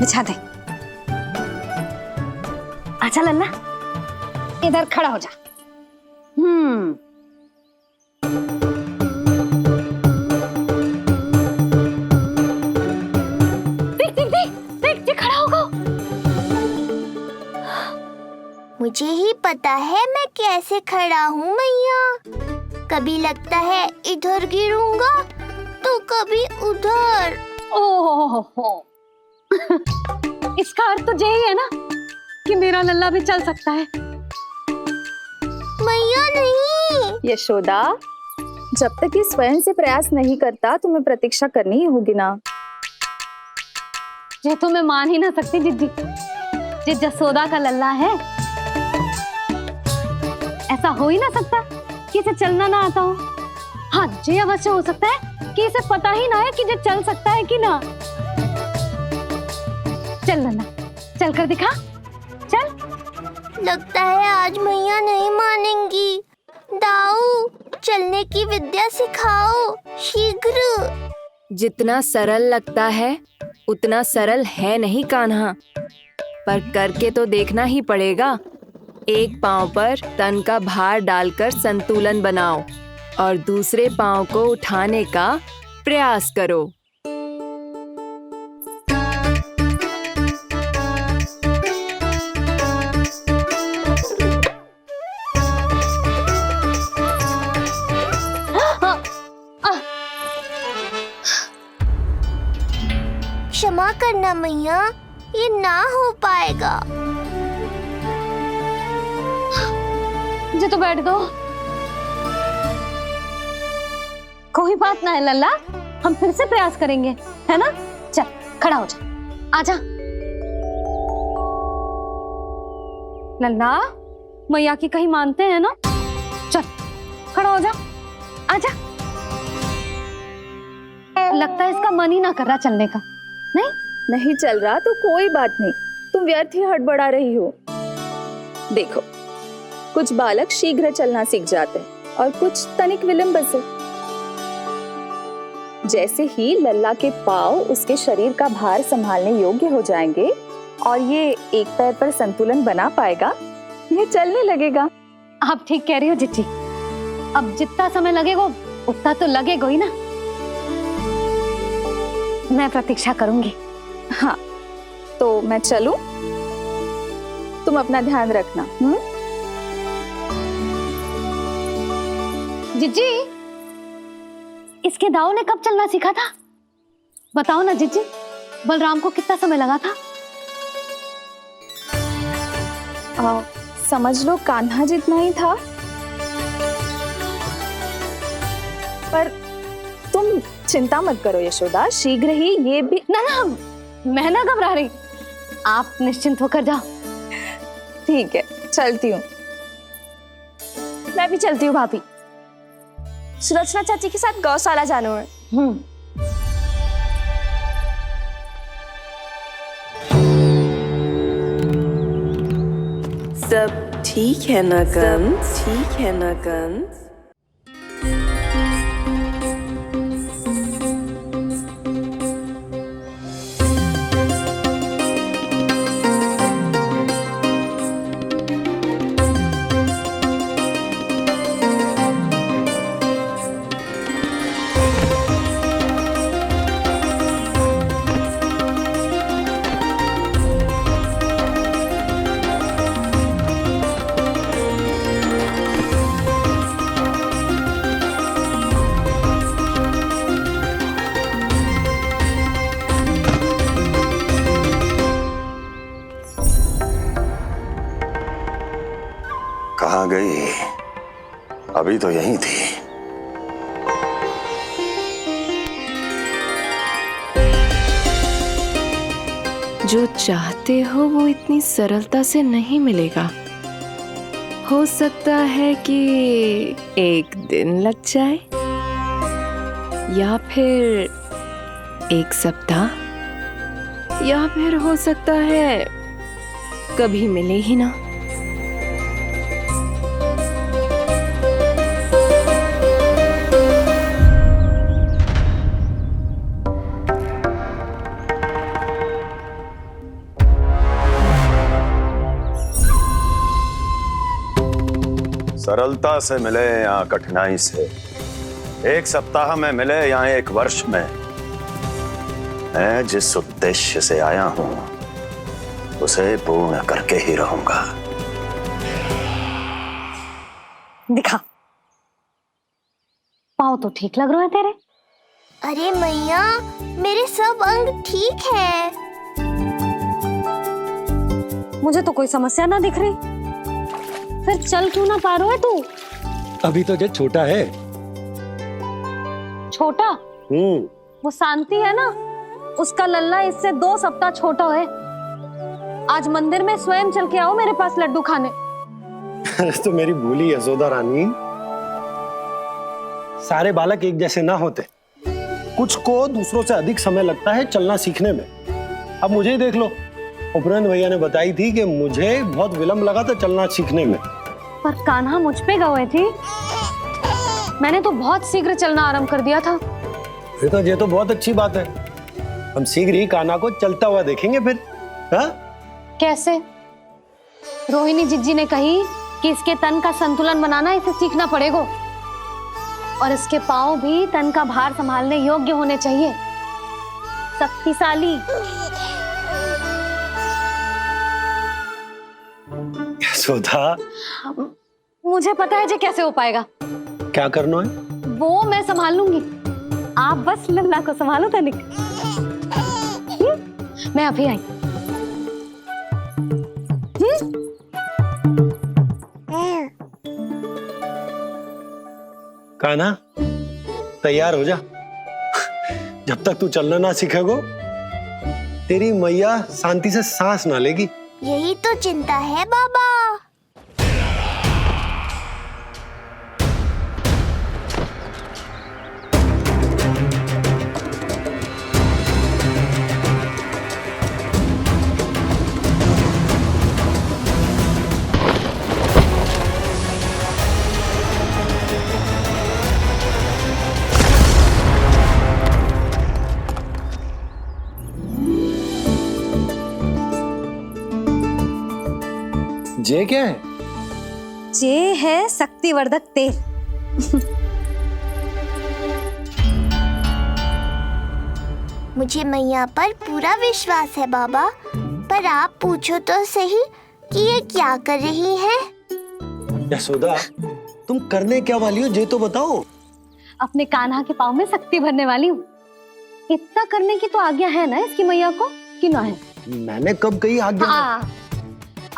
बिछा दे। आजा लल्ला, इधर खड़ा हो जा। देख खड़ा होगा। मुझे ही पता है मैं कैसे खड़ा हूँ मैया। कभी लगता है इधर गिरूंगा तो कभी उधर। ओह, इसका अर्थ तो यही है ना कि मेरा लल्ला भी चल सकता है। मैया नहीं। यशोदा, जब तक ये स्वयं से प्रयास नहीं करता तुम्हें प्रतीक्षा करनी ही होगी ना। ये तो मैं मान ही ना सकती जिद्दी, ये जसोदा का लल्ला है। ऐसा हो ही ना सकता कि इसे चलना ना आता हो। हाँ, ये अवश्य हो सकता है कि इसे पता ही ना है कि ये चल सकता है कि ना। चल लल्ला, चल कर दिखा, चल। लगता है आज मैया नहीं मानेंगी। दाऊ, चलने की विद्या सिखाओ शीघ्र। जितना सरल लगता है उतना सरल है नहीं कान्हा, पर करके तो देखना ही पड़ेगा। एक पांव पर तन का भार डालकर संतुलन बनाओ और दूसरे पांव को उठाने का प्रयास करो। क्षमा करना मैया, ये ना हो पाएगा। मुझे तो बैठ दो। कोई बात ना है लल्ला, हम फिर से प्रयास करेंगे, है ना? चल खड़ा हो जा, आजा। लल्ला, मैया की कहीं मानते हैं ना? चल खड़ा हो जा, आजा। लगता है इसका मन ही ना कर रहा चलने का। नहीं चल रहा तो कोई बात नहीं, तुम व्यर्थ ही हड़बड़ा रही हो। देखो, कुछ बालक शीघ्र चलना सीख जाते हैं और कुछ तनिक विलंब से। जैसे ही लल्ला के पांव उसके शरीर का भार संभालने योग्य हो जाएंगे और ये एक पैर पर संतुलन बना पाएगा, ये चलने लगेगा। आप ठीक कह रही हो जिज्जी। अब जितना समय लगेगा उतना तो लगेगा ही ना। मैं प्रतीक्षा करूंगी। हाँ, तो मैं चलूं? तुम अपना ध्यान रखना। जिज्जी, इसके दाऊ ने कब चलना सीखा था? बताओ ना जिज्जी, बलराम को कितना समय लगा था? समझ लो कान्हा जितना ही था। पर तुम चिंता मत करो यशोदा, शीघ्र ही ये भी। ना, मैं ना घबरा रही, आप निश्चिंत होकर जाओ। ठीक है, चलती हूँ। मैं भी चलती हूँ भाभी। सुरचना चाची के साथ गौशाला जाना है। सब ठीक है ना कंस? ठीक है ना कंस? अभी तो यहीं थी। जो चाहते हो वो इतनी सरलता से नहीं मिलेगा। हो सकता है कि एक दिन लग जाए या फिर एक सप्ताह, या फिर हो सकता है कभी मिले ही ना। सरलता से मिले या कठिनाई से, एक सप्ताह में मिले या एक वर्ष में, मैं जिस उद्देश्य से आया हूं उसे पूर्ण करके ही रहूंगा। दिखा, पाँव तो ठीक लग रहे हैं तेरे। अरे मैया, मेरे सब अंग ठीक है। मुझे तो कोई समस्या ना दिख रही। फिर चल क्यों ना पा रहा है तू? अभी तो जो छोटा है। छोटा? वो शांति है ना, उसका लल्ला इससे 2 सप्ताह छोटा है। आज मंदिर में स्वयं चल के आओ मेरे पास लड्डू खाने। तो मेरी भूली यशोदा रानी, सारे बालक एक जैसे ना होते। कुछ को दूसरों से अधिक समय लगता है चलना सीखने में। अब मुझे ही देख लो, उपरांत भैया ने बताई थी कि मुझे बहुत विलंब लगा था चलना सीखने में। पर कान्हा मुझ पे गए थी। मैंने तो बहुत शीघ्र चलना आरंभ कर दिया था। फिर तो ये तो बहुत अच्छी बात है। हम शीघ्र ही कान्हा को चलता हुआ देखेंगे फिर। हाँ? कैसे? रोहिणी जिज्जी ने कही कि इसके तन का संतुलन बनाना इसे सीखना पड़ेगा, और इसके पांव भी तन का भार संभालने योग्य होने चाहिए, शक्तिशाली। यशोदा, मुझे पता है जे कैसे हो पाएगा। क्या करना है? वो मैं संभाल लूंगी, आप बस लल्ला को संभालो तनिक। मैं अभी आई। कान्हा, तैयार हो जा। जब तक तू चलना ना सीखेगो, तेरी मैया शांति से सांस ना लेगी। यही तो चिंता है बाबा। जे क्या है? जे है शक्तिवर्धक तेल। मुझे मैया पर पूरा विश्वास है बाबा, पर आप पूछो तो सही कि ये क्या कर रही है। यशोदा, तुम करने क्या वाली हो ये तो बताओ। अपने कान्हा के पाँव में शक्ति भरने वाली हूँ। इतना करने की तो आज्ञा है ना इसकी मैया को, कि ना है? मैंने कब कही आज्ञा?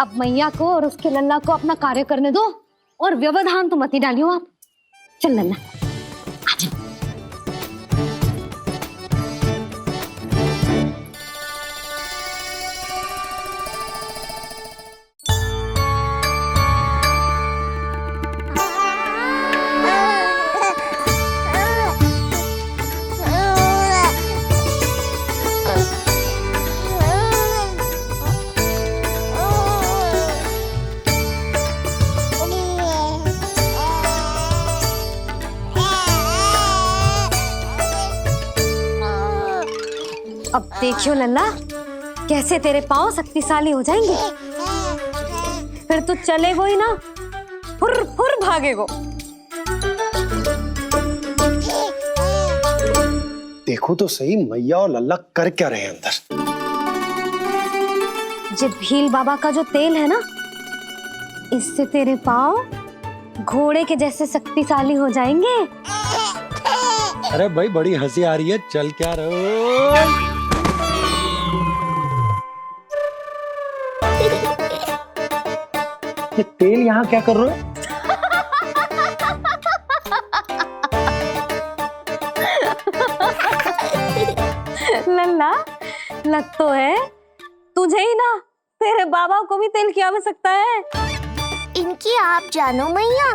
अब मैया को और उसके लल्ला को अपना कार्य करने दो, और व्यवधान तो मत ही डालियो आप। चल लल्ला, आजा। अब देखियो लल्ला, कैसे तेरे पाँव शक्तिशाली हो जाएंगे। फिर तू चलेगो ही ना, फुर फुर भागेगो। देखो तो सही, मैया और लल्ला कर क्या रहे हैं अंदर। जो भील बाबा का जो तेल है ना, इससे तेरे पाँव घोड़े के जैसे शक्तिशाली हो जाएंगे। अरे भाई, बड़ी हंसी आ रही है, चल क्या रहो। ये तेल यहाँ क्या कर रहे हो? लल्ला, लग तो है तुझे ही ना, तेरे बाबा को भी तेल की आवश्यकता है। इनकी आप जानो मैया,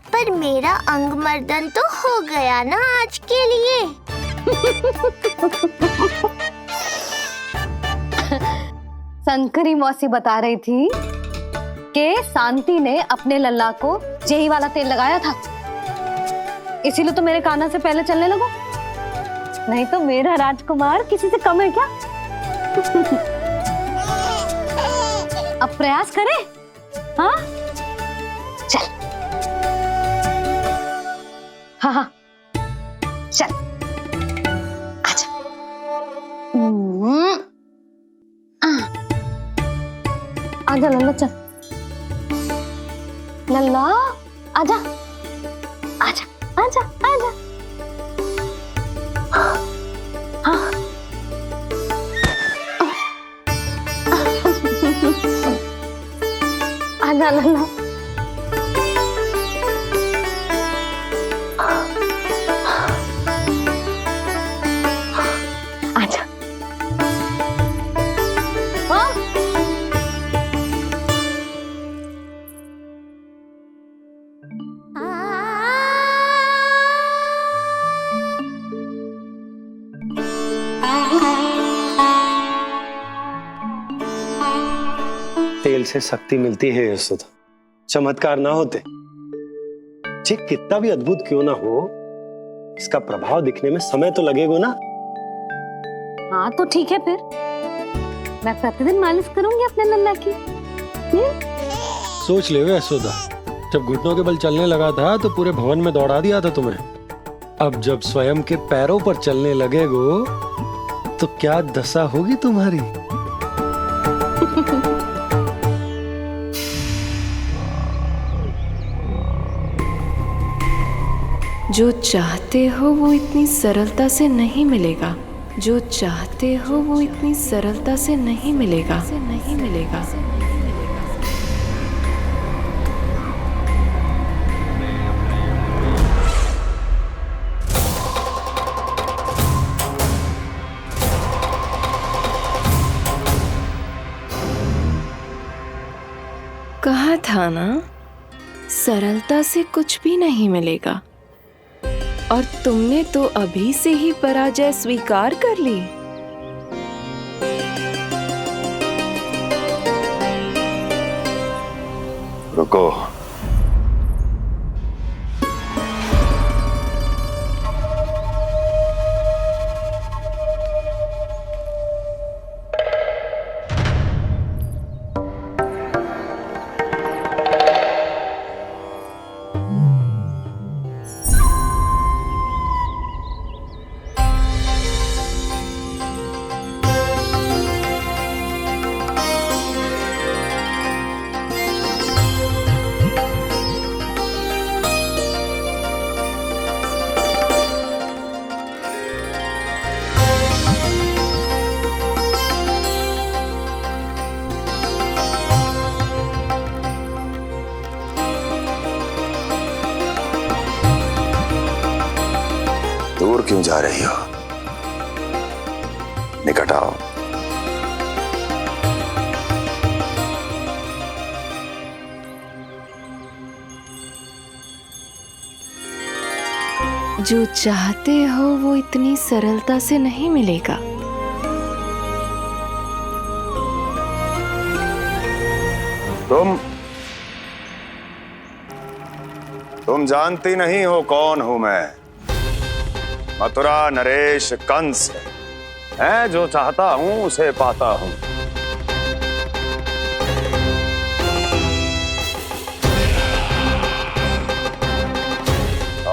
पर मेरा अंग मर्दन तो हो गया ना आज के लिए। शंकरी मौसी बता रही थी कि शांति ने अपने लल्ला को यही वाला तेल लगाया था, इसीलिए तो मेरे कान्हा से पहले चलने लगो, नहीं तो मेरा राजकुमार किसी से कम है क्या? अब प्रयास करें, हाँ? चल, हाँ हाँ, चल, आजा। आजा लल्ला, चल लल्ला, आजा आजा आजा आजा। हाँ आजा लल्ला। आजा। हाँ तेल से शक्ति मिलती है यशोदा, चमत्कार ना होते, जे कितना भी अद्भुत क्यों ना हो, इसका प्रभाव दिखने में समय तो लगेगा ना। हाँ तो ठीक है, फिर मैं प्रतिदिन मालिश करूंगी अपने लल्ला की। सोच ले यशोदा, जब घुटनों के बल चलने लगा था तो पूरे भवन में दौड़ा दिया था तुम्हें, अब जब स्वयं के पैरों पर चलने लगेगो तो क्या दशा होगी तुम्हारी। जो चाहते हो वो इतनी सरलता से नहीं मिलेगा, जो चाहते हो वो इतनी सरलता से नहीं मिलेगा, नहीं मिलेगा। कहा था ना, सरलता से कुछ भी नहीं मिलेगा, और तुमने तो अभी से ही पराजय स्वीकार कर ली। रुको, दूर क्यों जा रही हो? निकट आओ। जो चाहते हो वो इतनी सरलता से नहीं मिलेगा। तुम जानती नहीं हो कौन हूं मैं। मथुरा नरेश कंस है, जो चाहता हूं उसे पाता हूं।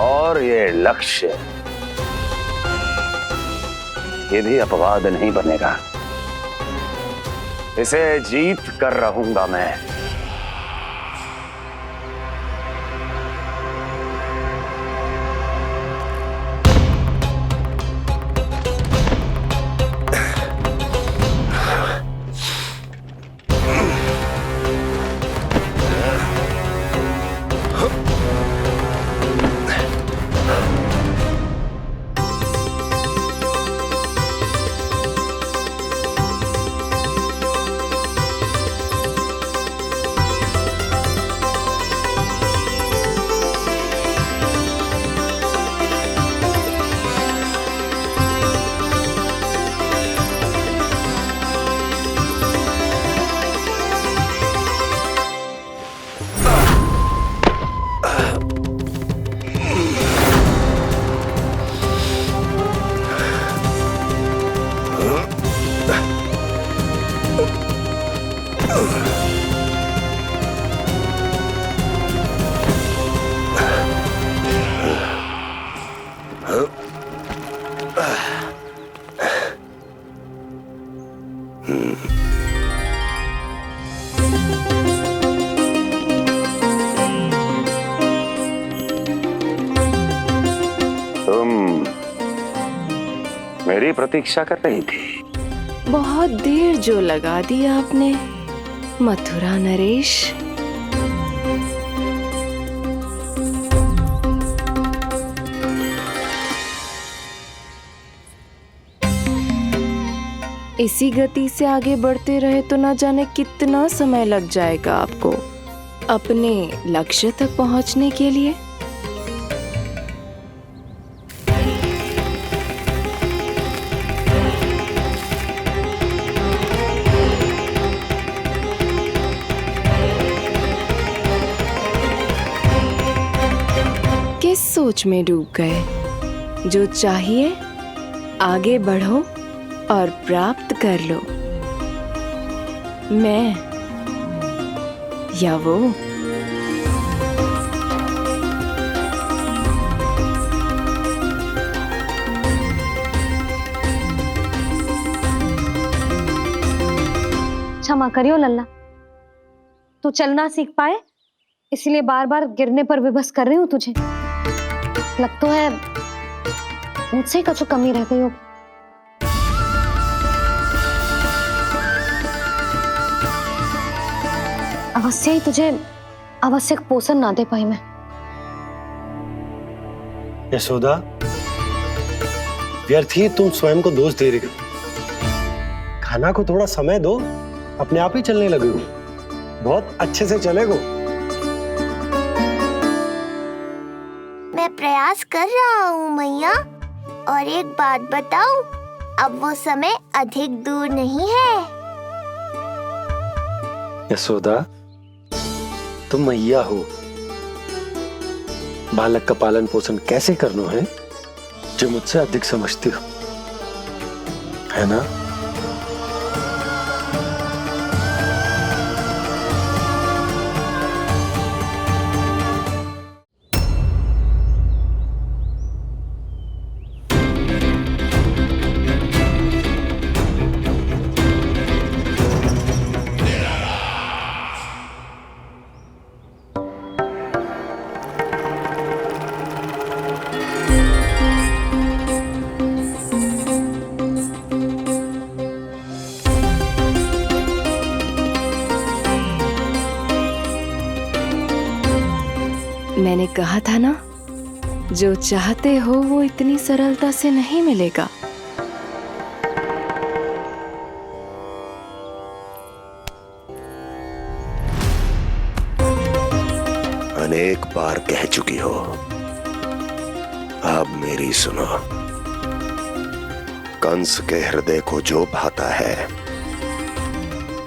और ये लक्ष्य, ये भी अपवाद नहीं बनेगा। इसे जीत कर रहूंगा मैं। तुम मेरी प्रतीक्षा कर रही थी? बहुत देर जो लगा दी आपने मथुरा नरेश। इसी गति से आगे बढ़ते रहे तो ना जाने कितना समय लग जाएगा आपको अपने लक्ष्य तक पहुंचने के लिए। किस सोच में डूब गए? जो चाहिए आगे बढ़ो और प्राप्त कर लो। मैं या वो? क्षमा करियो लल्ला, तू चलना सीख पाए इसलिए बार बार गिरने पर विवश कर रही हूँ तुझे। लगता है मुझसे कुछ कमी रह गई हो। अवश्य ही तुझे आवश्यक पोषण ना दे पाई मैं। यशोदा, व्यर्थ ही तुम स्वयं को दोष दे रही हो। खाना को थोड़ा समय दो, अपने आप ही चलने लगेगो, बहुत अच्छे से चलेगो। मैं प्रयास कर रहा हूँ मैया। और एक बात बताऊं, अब वो समय अधिक दूर नहीं है। यशोदा, तुम मैया हो, बालक का पालन पोषण कैसे करना है जो मुझसे अधिक समझती हो, है ना? मैंने कहा था ना, जो चाहते हो वो इतनी सरलता से नहीं मिलेगा। अनेक बार कह चुकी हो, अब मेरी सुनो। कंस के हृदय को जो भाता है,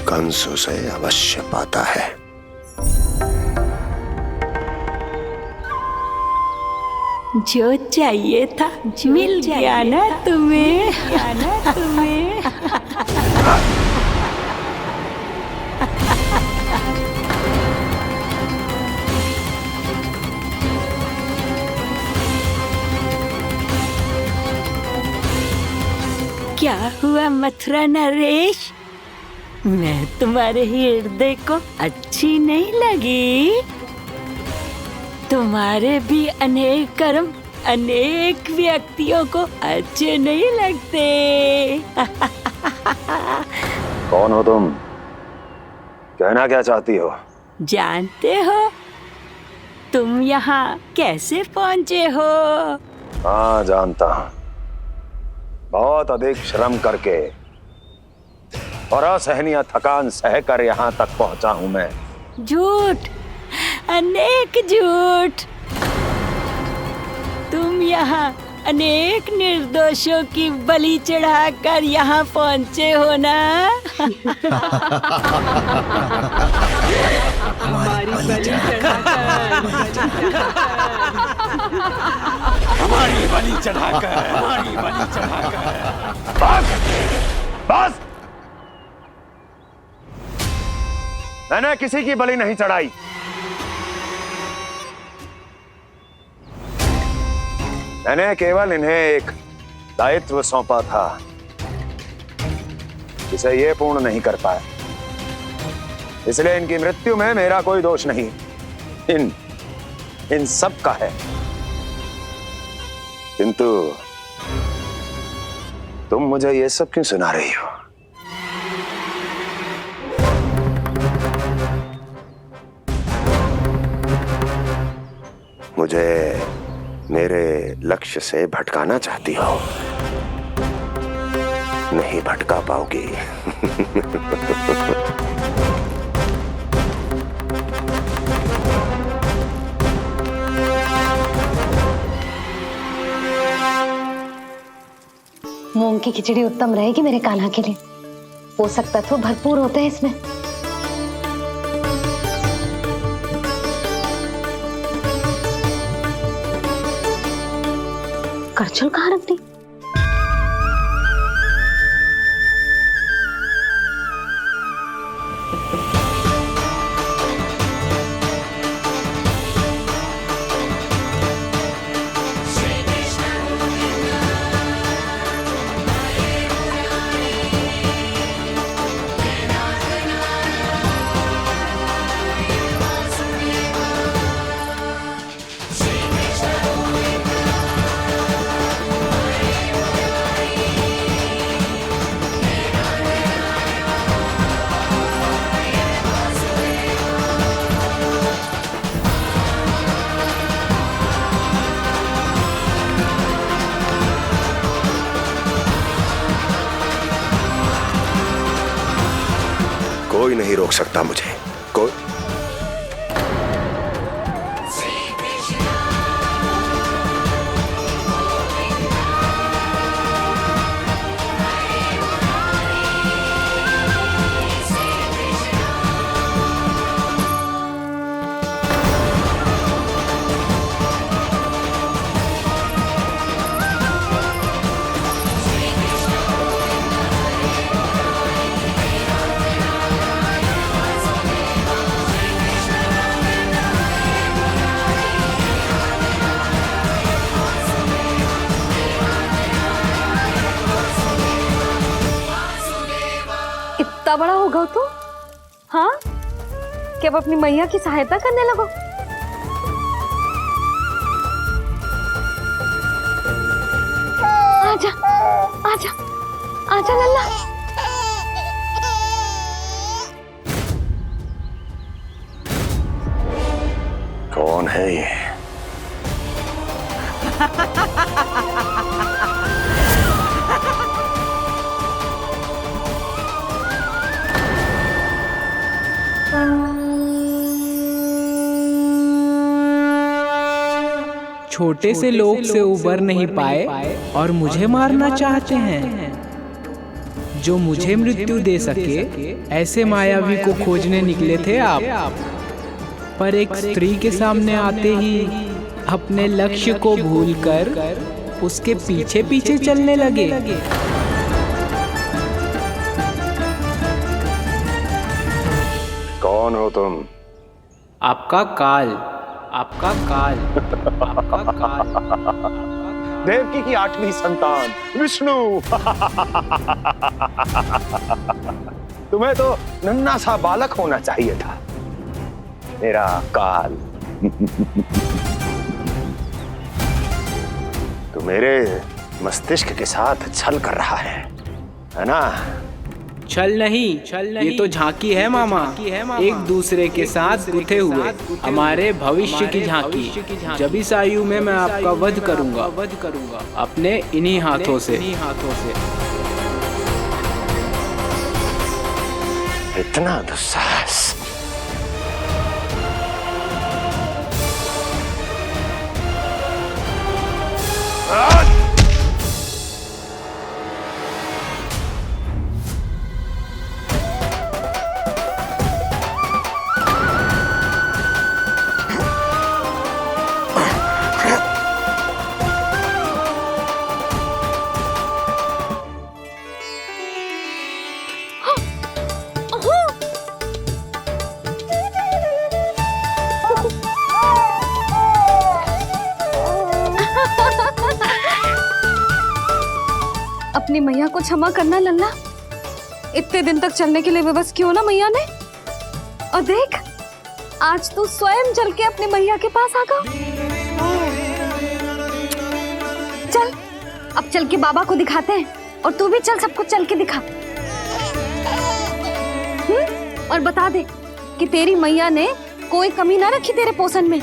कंस उसे अवश्य पाता है। जो चाहिए था मिल गया ना तुम्हें। क्या हुआ मथुरा नरेश, मैं तुम्हारे हृदय को अच्छी नहीं लगी? तुम्हारे भी अनेक कर्म अनेक व्यक्तियों को अच्छे नहीं लगते। कौन हो तुम? कहना क्या चाहती हो? जानते हो तुम यहाँ कैसे पहुँचे हो? हाँ, जानता हूँ। बहुत अधिक श्रम करके और असहनीय थकान सहकर यहाँ तक पहुँचा हूँ मैं। झूठ, अनेक झूठ। तुम यहाँ अनेक निर्दोषों की बलि चढ़ाकर यहाँ पहुँचे हो ना? हमारी बलि चढ़ाकर, हमारी बलि चढ़ाकर। बस! मैंने किसी की बलि नहीं चढ़ाई। मैंने केवल इन्हें एक दायित्व सौंपा था जिसे ये पूर्ण नहीं कर पाए, इसलिए इनकी मृत्यु में मेरा कोई दोष नहीं, इन सब का है। किंतु तुम मुझे ये सब क्यों सुना रही हो? मुझे मेरे लक्ष्य से भटकाना चाहती हो? नहीं भटका पाओगी। मूंग की खिचड़ी उत्तम रहेगी मेरे कान्हा के लिए। पोषक तत्व भरपूर होते हैं इसमें। करछुल कहाँ रख दी? कोई नहीं रोक सकता मुझे, कोई। इतना बड़ा हो गया तो? हाँ, कि अब अपनी मैया की सहायता करने लगो। आजा, आजा, आजा लल्ला। कौन है ये? छोटे से लोग से उबर नहीं पाए और मुझे मारना चाहते हैं। जो मुझे मृत्यु दे सके ऐसे मायावी को खोजने निकले थे आप, पर एक स्त्री के सामने आते ही अपने लक्ष्य को भूलकर उसके पीछे पीछे चलने लगे। कौन हो तुम? आपका काल, आपका काल, आपका काल। देवकी की 8वीं संतान विष्णु। तुम्हें तो नन्हा सा बालक होना चाहिए था, मेरा काल। तो मेरे मस्तिष्क के साथ छल कर रहा है ना? छल नहीं, ये तो झांकी है मामा। एक दूसरे के साथ गुथे हुए हमारे भविष्य की झांकी। जब इस आयु में मैं आपका वध करूंगा अपने इन्हीं हाथों से। इतना दुस्साहस! अपनी मैया को क्षमा करना लल्ला। इतने दिन तक चलने के लिए विवश क्यों ना मैया ने। और देख, आज तू स्वयं चल के अपनी मैया के पास आ गया। चल, अब चल के बाबा को दिखाते हैं, और तू भी चल, सबको चल के दिखा। और बता दे कि तेरी मैया ने कोई कमी ना रखी तेरे पोषण में।